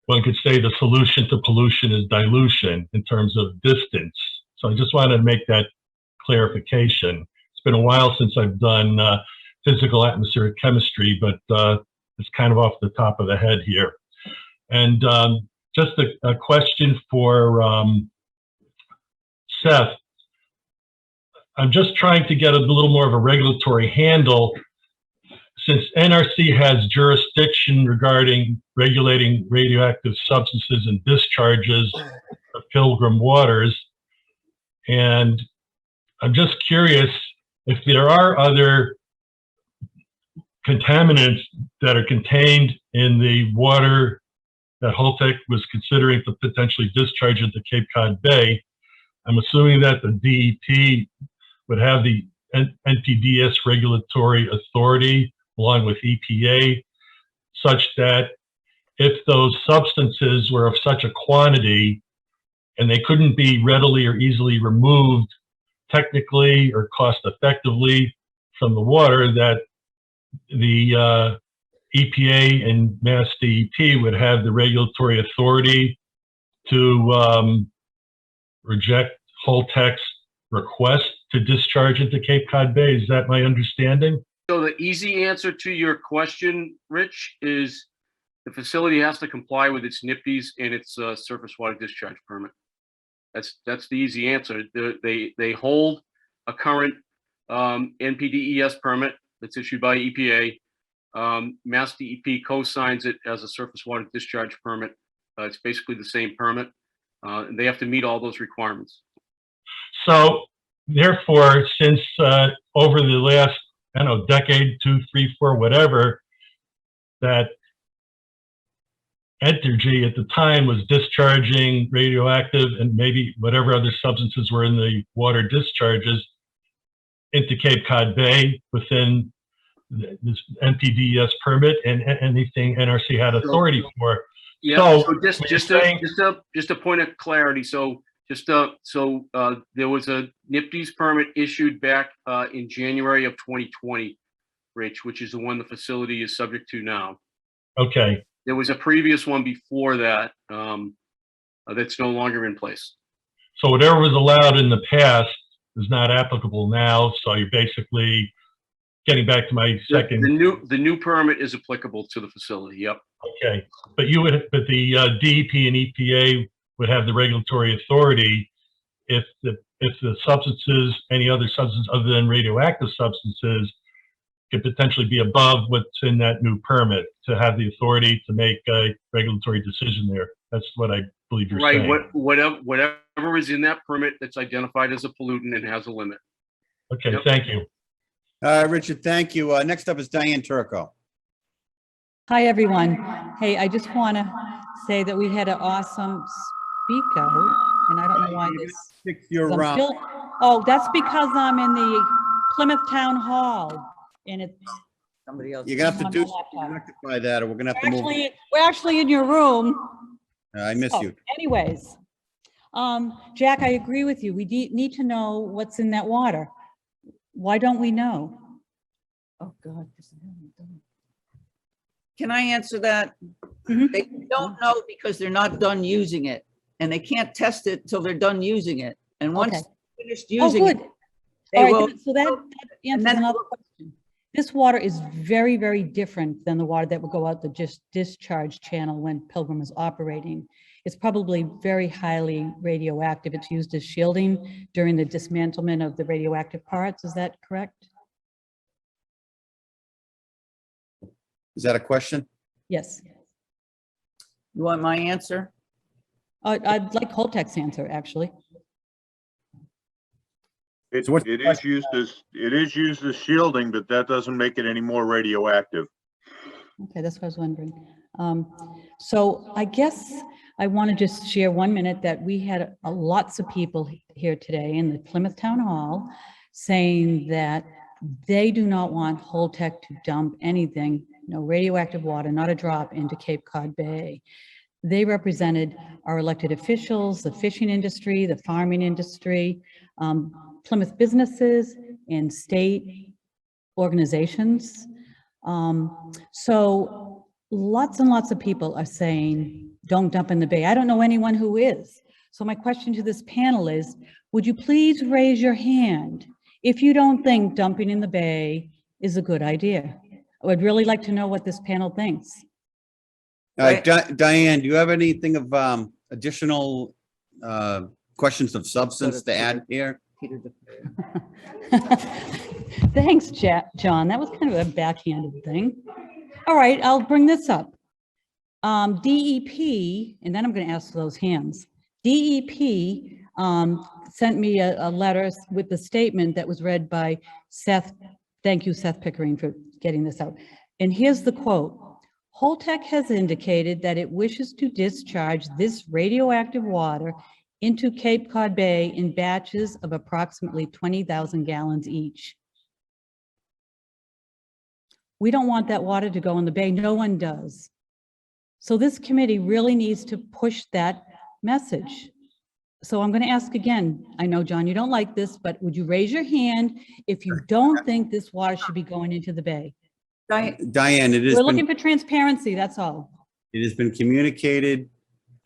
one could say the solution to pollution is dilution in terms of distance. So I just wanted to make that clarification. It's been a while since I've done physical atmospheric chemistry, but it's kind of off the top of the head here. And just a question for Seth. I'm just trying to get a little more of a regulatory handle, since NRC has jurisdiction regarding regulating radioactive substances and discharges of Pilgrim waters. And I'm just curious if there are other contaminants that are contained in the water that Holtec was considering to potentially discharge into Cape Cod Bay. I'm assuming that the DEP would have the NPDES regulatory authority along with EPA, such that if those substances were of such a quantity and they couldn't be readily or easily removed technically or cost effectively from the water, that the EPA and Mass DEP would have the regulatory authority to reject Holtec's request to discharge into Cape Cod Bay. Is that my understanding? So the easy answer to your question, Rich, is the facility has to comply with its NIPDES and its surface water discharge permit. That's the easy answer. They hold a current NPDES permit that's issued by EPA. Mass DEP co-signs it as a surface water discharge permit. It's basically the same permit, and they have to meet all those requirements. So therefore, since over the last, I don't know, decade, 2, 3, 4, whatever, that Entergy at the time was discharging radioactive and maybe whatever other substances were in the water discharges into Cape Cod Bay within this NPDES permit and anything NRC had authority for. Yeah, so just a point of clarity. So there was a NPDES permit issued back in January of 2020, Rich, which is the one the facility is subject to now. Okay. There was a previous one before that that's no longer in place. So whatever was allowed in the past is not applicable now. So you're basically getting back to my second. The new permit is applicable to the facility. Yep. Okay, but the DEP and EPA would have the regulatory authority if the substances, any other substance other than radioactive substances, could potentially be above what's in that new permit to have the authority to make a regulatory decision there. That's what I believe you're saying. Right. Whatever is in that permit that's identified as a pollutant and has a limit. Okay. Yep. Thank you. Richard, thank you. Next up is Diane Turco. Hi, everyone. Hey, I just want to say that we had an awesome speak out, and I don't know why this. Oh, that's because I'm in the Plymouth Town Hall, and it's Somebody else. You're gonna have to do something to rectify that, or we're gonna have to move. We're actually in your room. I miss you. Anyways, Jack, I agree with you. We need to know what's in that water. Why don't we know? Oh, God. Can I answer that? Mhm. They don't know because they're not done using it, and they can't test it till they're done using it. And once Okay. they're finished using it, Good. they All right, will. so that answers another question. This water is very, very different than the water that would go out the discharge channel when Pilgrim is operating. It's probably very highly radioactive. It's used as shielding during the dismantlement of the radioactive parts. Is that correct? Is that a question? Yes. You want my answer? I'd like Holtec's answer, actually. It is used as shielding, but that doesn't make it any more radioactive. Okay, that's what I was wondering. So I guess I want to just share 1 minute that we had lots of people here today in the Plymouth Town Hall saying that they do not want Holtec to dump anything, no radioactive water, not a drop into Cape Cod Bay. They represented our elected officials, the fishing industry, the farming industry, Plymouth businesses and state organizations. So lots and lots of people are saying, don't dump in the bay. I don't know anyone who is. So my question to this panel is, would you please raise your hand if you don't think dumping in the bay is a good idea? I would really like to know what this panel thinks. All right, Diane, do you have anything of additional questions of substance to add here? Thanks, John. That was kind of a backhanded thing. All right, I'll bring this up. DEP, and then I'm going to ask for those hands. DEP sent me a letter with the statement that was read by Seth. Thank you, Seth Pickering, for getting this out. And here's the quote. Holtec has indicated that it wishes to discharge this radioactive water into Cape Cod Bay in batches of approximately 20,000 gallons each. We don't want that water to go in the bay. No one does. So this committee really needs to push that message. So I'm going to ask again. I know, John, you don't like this, but would you raise your hand if you don't think this water should be going into the bay? Diane, We're looking for transparency, that's all. It has been communicated.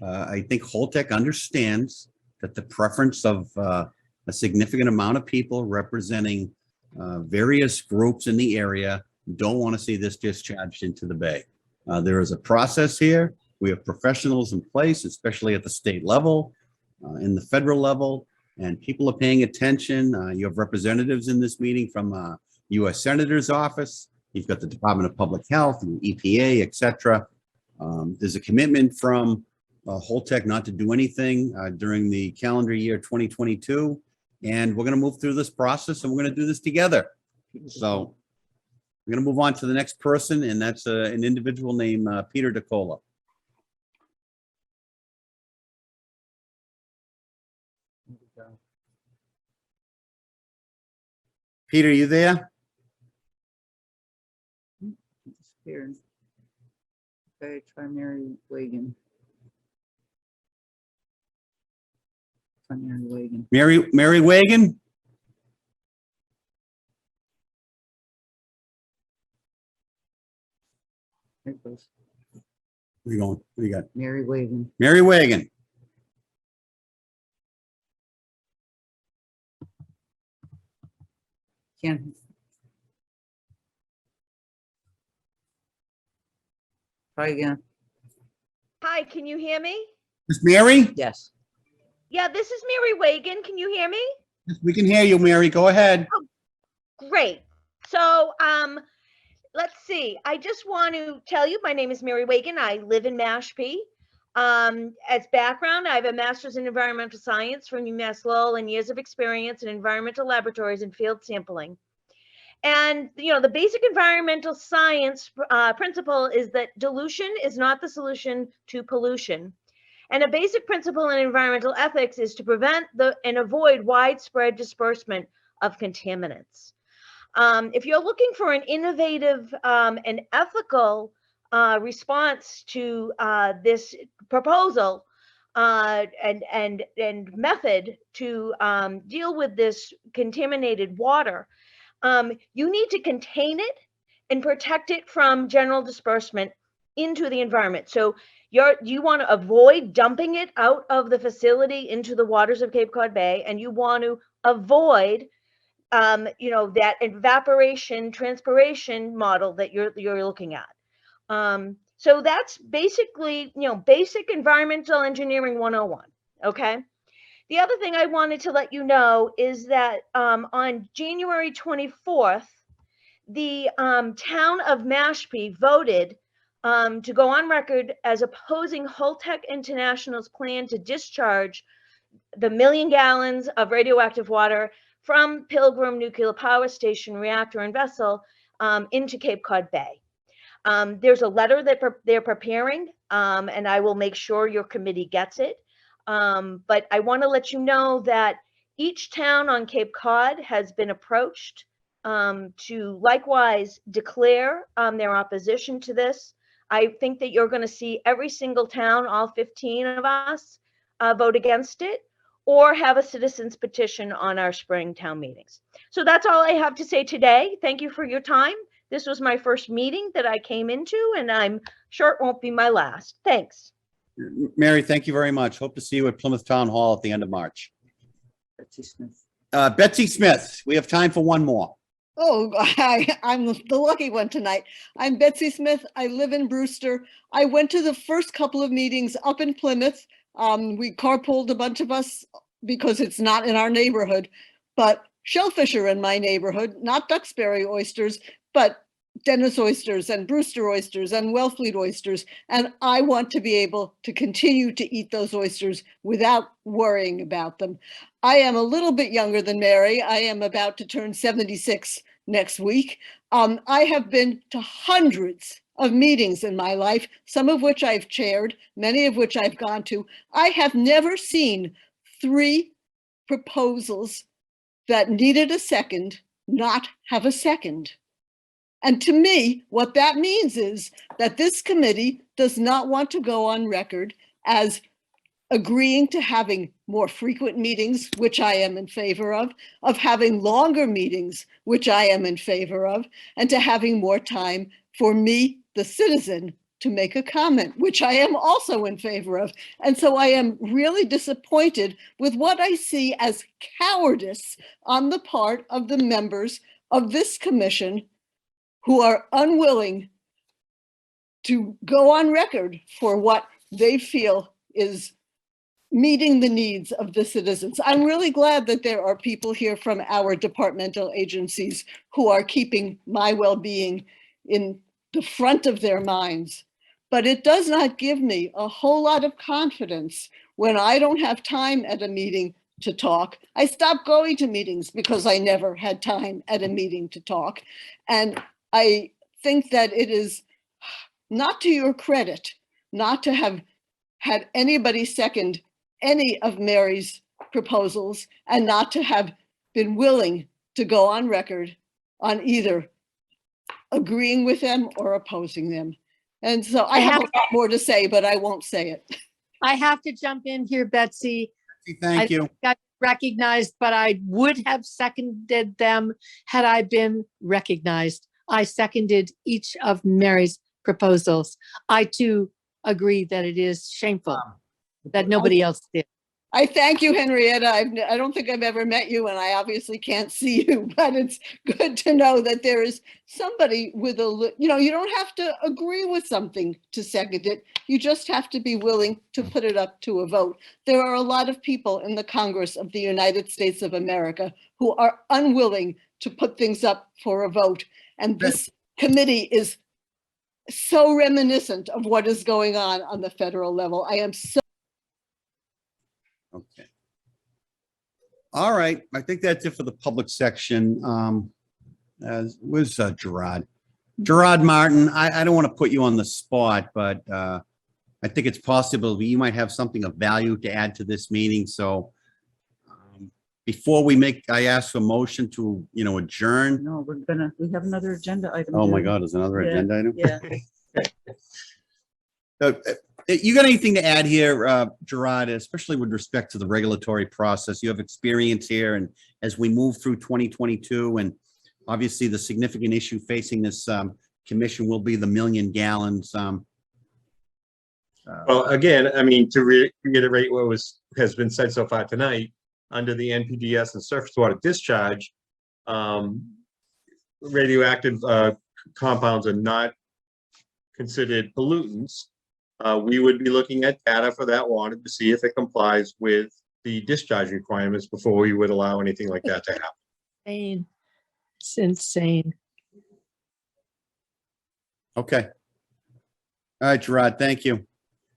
I think Holtec understands that the preference of a significant amount of people representing various groups in the area don't want to see this discharged into the bay. There is a process here. We have professionals in place, especially at the state level, in the federal level, and people are paying attention. You have representatives in this meeting from U.S. Senator's office. You've got the Department of Public Health and EPA, et cetera. There's a commitment from Holtec not to do anything during the calendar year 2022. And we're going to move through this process and we're going to do this together. So we're going to move on to the next person, and that's an individual named Peter DeCola. Peter, you there? Disappeared. Okay, try Mary Wagon. Try Mary Wagon. Mary Wagon? There it goes. Where you going? What do you got? Mary Wagon. Mary Wagon. Can't. Try again. Hi, can you hear me? Miss Mary? Yes. Yeah, this is Mary Wagon. Can you hear me? We can hear you, Mary. Go ahead. Great. So, let's see. I just want to tell you, my name is Mary Wagon. I live in Mashpee. As background, I have a master's in environmental science from UMass Lowell and years of experience in environmental laboratories and field sampling. And, you know, the basic environmental science principle is that dilution is not the solution to pollution. And a basic principle in environmental ethics is to prevent and avoid widespread disbursement of contaminants. If you're looking for an innovative and ethical response to this proposal and method to deal with this contaminated water, you need to contain it and protect it from general disbursement into the environment. So you want to avoid dumping it out of the facility into the waters of Cape Cod Bay, and you want to avoid that evaporation transpiration model that you're looking at. So that's basically, basic environmental engineering 101. Okay. The other thing I wanted to let you know is that on January 24th, the town of Mashpee voted to go on record as opposing Holtec International's plan to discharge the 1 million gallons of radioactive water from Pilgrim Nuclear Power Station reactor and vessel into Cape Cod Bay. There's a letter that they're preparing, and I will make sure your committee gets it. But I want to let you know that each town on Cape Cod has been approached to likewise declare their opposition to this. I think that you're going to see every single town, all 15 of us, vote against it or have a citizens petition on our spring town meetings. So that's all I have to say today. Thank you for your time. This was my first meeting that I came into, and I'm sure it won't be my last. Thanks. Mary, thank you very much. Hope to see you at Plymouth Town Hall at the end of March. Betsy Smith. Betsy Smith, we have time for one more. Oh, I'm the lucky one tonight. I'm Betsy Smith. I live in Brewster. I went to the first couple of meetings up in Plymouth. We carpooled a bunch of us because it's not in our neighborhood, but shellfish are in my neighborhood, not Duxbury oysters, but Dennis oysters and Brewster oysters and Wellfleet oysters. And I want to be able to continue to eat those oysters without worrying about them. I am a little bit younger than Mary. I am about to turn 76 next week. I have been to hundreds of meetings in my life, some of which I've chaired, many of which I've gone to. I have never seen 3 proposals that needed a second not have a second. And to me, what that means is that this committee does not want to go on record as agreeing to having more frequent meetings, which I am in favor of having longer meetings, which I am in favor of, and to having more time for me, the citizen, to make a comment, which I am also in favor of. And so I am really disappointed with what I see as cowardice on the part of the members of this commission who are unwilling to go on record for what they feel is meeting the needs of the citizens. I'm really glad that there are people here from our departmental agencies who are keeping my well-being in the front of their minds. But it does not give me a whole lot of confidence when I don't have time at a meeting to talk. I stopped going to meetings because I never had time at a meeting to talk. And I think that it is not to your credit not to have had anybody second any of Mary's proposals and not to have been willing to go on record on either agreeing with them or opposing them. And so I have a lot more to say, but I won't say it. I have to jump in here, Betsy. Thank you. Got recognized, but I would have seconded them had I been recognized. I seconded each of Mary's proposals. I too agree that it is shameful that nobody else did. I thank you, Henrietta. I don't think I've ever met you, and I obviously can't see you, but it's good to know that there is somebody with you don't have to agree with something to second it. You just have to be willing to put it up to a vote. There are a lot of people in the Congress of the United States of America who are unwilling to put things up for a vote. And this committee is so reminiscent of what is going on the federal level. I am so. Okay. All right. I think that's it for the public section. Where's Gerard? Gerard Martin, I don't want to put you on the spot, but I think it's possible that you might have something of value to add to this meeting. So before I ask for motion to, adjourn. No, we have another agenda item. Oh my here. God, there's another agenda item? Yeah. You got anything to add here, Gerard, especially with respect to the regulatory process? You have experience here, and as we move through 2022, and obviously the significant issue facing this commission will be the 1 million gallons. Well, again, I mean, to reiterate what has been said so far tonight, under the NPDES and surface water discharge, radioactive compounds are not considered pollutants. We would be looking at data for that water to see if it complies with the discharge requirements before we would allow anything like that to happen. Insane. It's insane. Okay. All right, Gerard, thank you.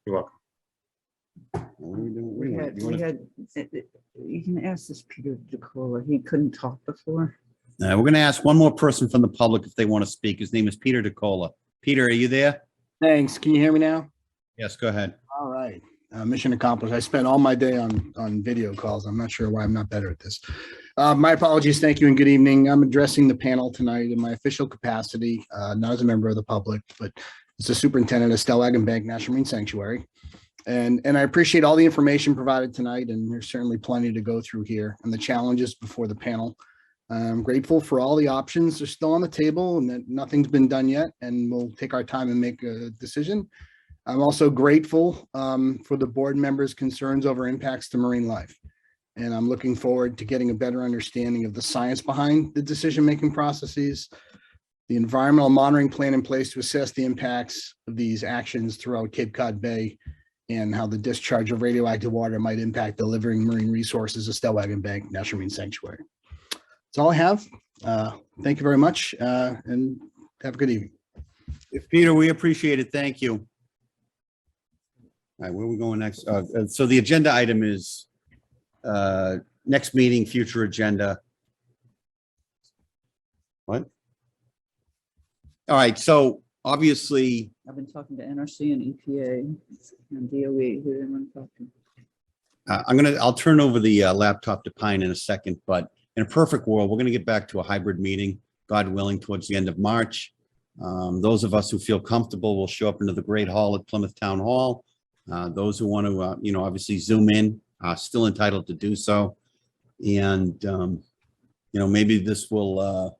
You're welcome. You can ask this Peter DeCola. He couldn't talk before. We're going to ask one more person from the public if they want to speak. His name is Peter DeCola. Peter, are you there? Thanks. Can you hear me now? Yes, go ahead. All right. Mission accomplished. I spent all my day on video calls. I'm not sure why I'm not better at this. My apologies. Thank you and good evening. I'm addressing the panel tonight in my official capacity, not as a member of the public, but as the superintendent of Stellwagen Bank National Marine Sanctuary. And I appreciate all the information provided tonight, and there's certainly plenty to go through here and the challenges before the panel. I'm grateful for all the options that are still on the table and that nothing's been done yet, and we'll take our time and make a decision. I'm also grateful for the board members' concerns over impacts to marine life. And I'm looking forward to getting a better understanding of the science behind the decision-making processes, the environmental monitoring plan in place to assess the impacts of these actions throughout Cape Cod Bay, and how the discharge of radioactive water might impact delivering marine resources of Stellwagen Bank National Marine Sanctuary. That's all I have. Thank you very much, and have a good evening. Peter, we appreciate it. Thank you. All right, where are we going next? So the agenda item is next meeting, future agenda. What? All right, so obviously, I've been talking to NRC and EPA and DOE. Who didn't want to talk to? I'll turn over the laptop to Pine in a second, but in a perfect world, we're going to get back to a hybrid meeting, God willing, towards the end of March. Those of us who feel comfortable will show up into the Great Hall at Plymouth Town Hall. Those who want to, obviously zoom in, are still entitled to do so. And, maybe this will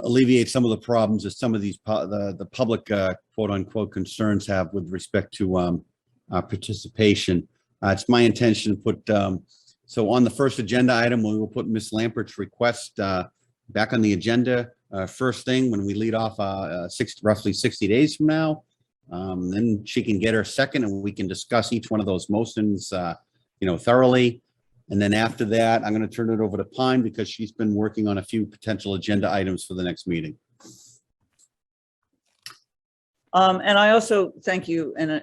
alleviate some of the problems that some of these, the public, quote unquote, concerns have with respect to participation. It's my intention to put, so on the first agenda item, we will put Ms. Lampert's request back on the agenda first thing when we lead off roughly 60 days from now. Then she can get her second and we can discuss each one of those motions, thoroughly. And then after that, I'm going to turn it over to Pine because she's been working on a few potential agenda items for the next meeting. And I also thank you, and I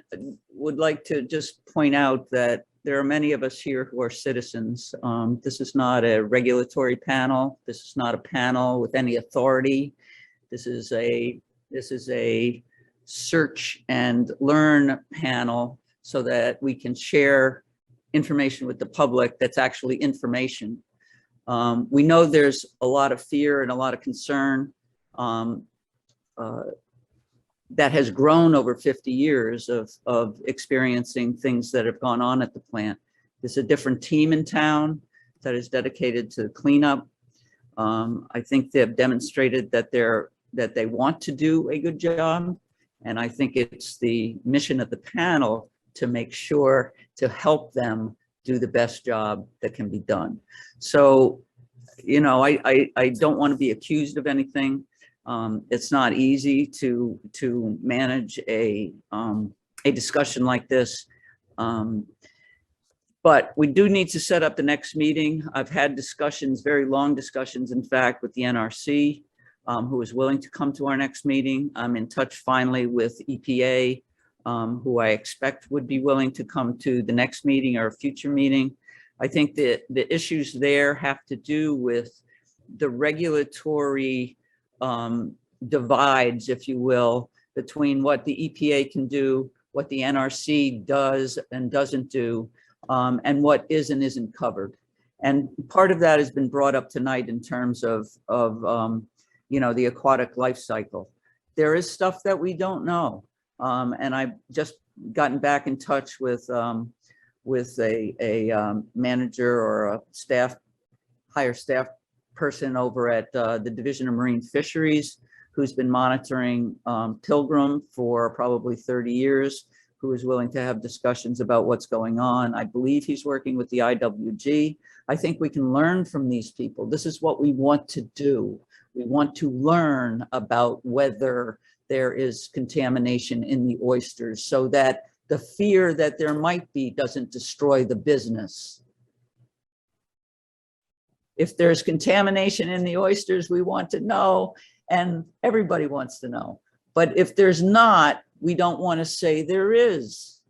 would like to just point out that there are many of us here who are citizens. This is not a regulatory panel. This is not a panel with any authority. This is a search and learn panel so that we can share information with the public that's actually information. We know there's a lot of fear and a lot of concern that has grown over 50 years of experiencing things that have gone on at the plant. There's a different team in town that is dedicated to cleanup. I think they've demonstrated that they want to do a good job. And I think it's the mission of the panel to make sure to help them do the best job that can be done. So, you know, I don't want to be accused of anything. It's not easy to manage a discussion like this. But we do need to set up the next meeting. I've had discussions, very long discussions, in fact, with the NRC, who is willing to come to our next meeting. I'm in touch finally with EPA, who I expect would be willing to come to the next meeting or a future meeting. I think that the issues there have to do with the regulatory divides, if you will, between what the EPA can do, what the NRC does and doesn't do, and what is and isn't covered. And part of that has been brought up tonight in terms of you know, the aquatic life cycle. There is stuff that we don't know. And I've just gotten back in touch with a manager or a higher staff person over at the Division of Marine Fisheries, who's been monitoring Pilgrim for probably 30 years, who is willing to have discussions about what's going on. I believe he's working with the IWG. I think we can learn from these people. This is what we want to do. We want to learn about whether there is contamination in the oysters so that the fear that there might be doesn't destroy the business. If there's contamination in the oysters, we want to know, and everybody wants to know. But if there's not, we don't want to say there is.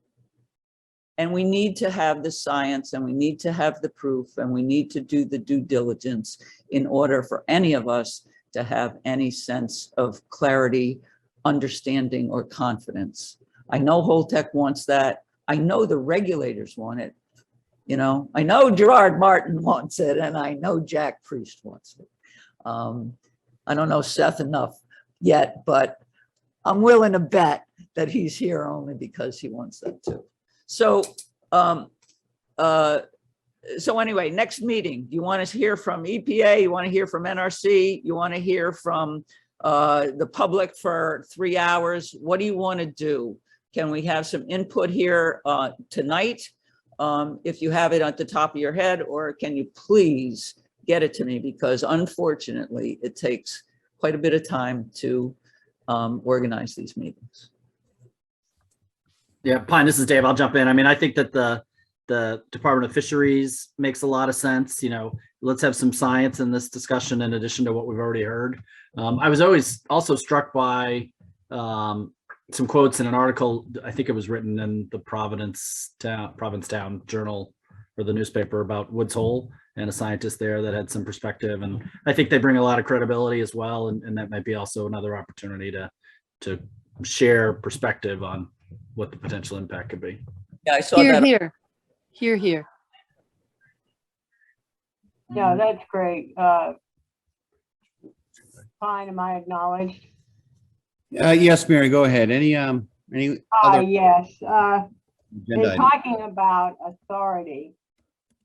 And we need to have the science, and we need to have the proof, and we need to do the due diligence in order for any of us to have any sense of clarity, understanding, or confidence. I know Holtec wants that. I know the regulators want it. You know, I know Gerard Martin wants it, and I know Jack Priest wants it. I don't know Seth enough yet, but I'm willing to bet that he's here only because he wants that too. So, so anyway, next meeting, you want to hear from EPA, you want to hear from NRC, you want to hear from the public for 3 hours. What do you want to do? Can we have some input here tonight? If you have it at the top of your head, or can you please get it to me? Because unfortunately, it takes quite a bit of time to organize these meetings. Yeah, Pine, this is Dave. I'll jump in. I mean, I think that the Department of Fisheries makes a lot of sense. You know, let's have some science in this discussion in addition to what we've already heard. I was always also struck by some quotes in an article. I think it was written in the Provincetown Journal or the newspaper about Woods Hole, and a scientist there that had some perspective. And I think they bring a lot of credibility as well. And that might be also another opportunity to share perspective on what the potential impact could be. Yeah, I saw Here, that. here, here, here. Yeah, that's great. Fine, am I acknowledged? Yes, Mary, go ahead. Any other Yes. agenda In items? talking about authority,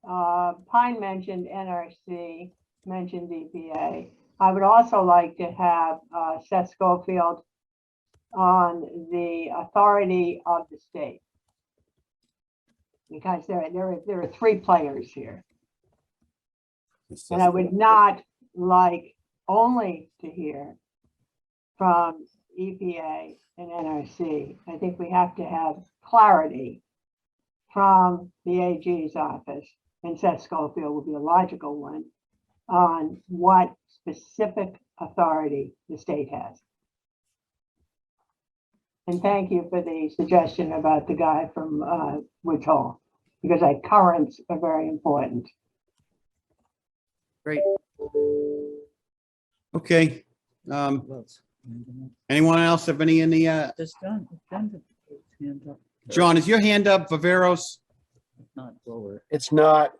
Pine mentioned NRC, mentioned EPA. I would also like to have Seth Schofield on the authority of the state, because there are 3 players here. And I would not like only to hear from EPA and NRC. I think we have to have clarity from the AG's office, and Seth Schofield would be a logical one, on what specific authority the state has. And thank you for the suggestion about the guy from Woods Hole, because currents are very important. Great. Okay. Anyone else have any in the, John, is your hand up, Viveros? Not lower. It's not.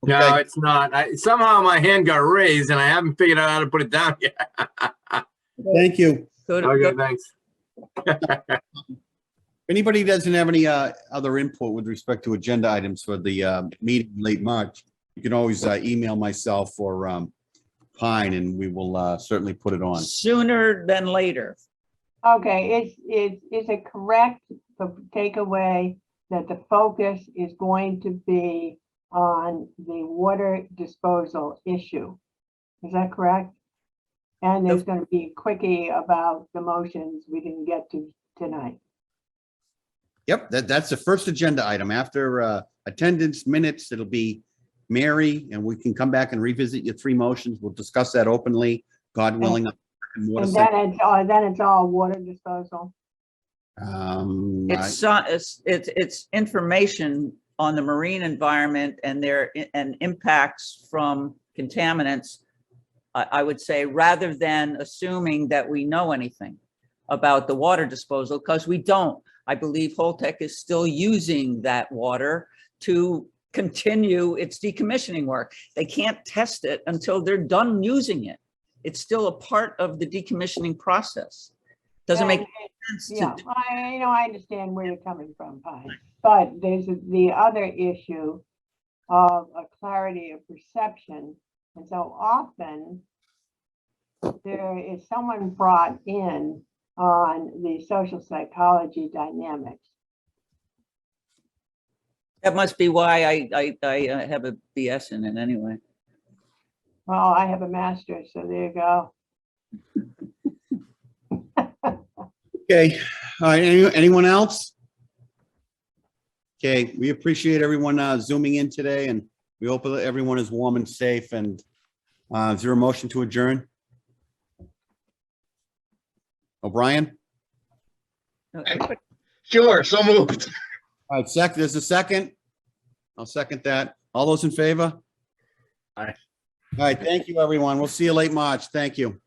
No, Okay. it's not. Somehow my hand got raised and I haven't figured out how to put it down yet. Thank you. Okay, thanks. Anybody doesn't have any other input with respect to agenda items for the meeting in late March, you can always email myself or Pine, and we will certainly put it on. Sooner than later. Okay, is it correct to take away that the focus is going to be on the water disposal issue? Is that correct? And there's going to be a quickie about the motions we didn't get to tonight. Yep, that's the first agenda item. After attendance minutes, it'll be Mary, and we can come back and revisit your 3 motions. We'll discuss that openly, God willing. And then it's all water disposal. It's information on the marine environment and and impacts from contaminants. I would say, rather than assuming that we know anything about the water disposal, because we don't. I believe Holtec is still using that water to continue its decommissioning work. They can't test it until they're done using it. It's still a part of the decommissioning process. Doesn't make sense. Yeah, I understand where you're coming from, Pine. But there's the other issue of a clarity of perception. And so often there is someone brought in on the social psychology dynamics. That must be why I have a BS in it anyway. Well, I have a master's, so there you go. Okay, all right, anyone else? Okay, we appreciate everyone zooming in today, and we hope that everyone is warm and safe. And is there a motion to adjourn? O'Brien? Sure, so moved. All right, there's a second. I'll second that. All those in favor? Aye. All right, thank you, everyone. We'll see you late March. Thank you.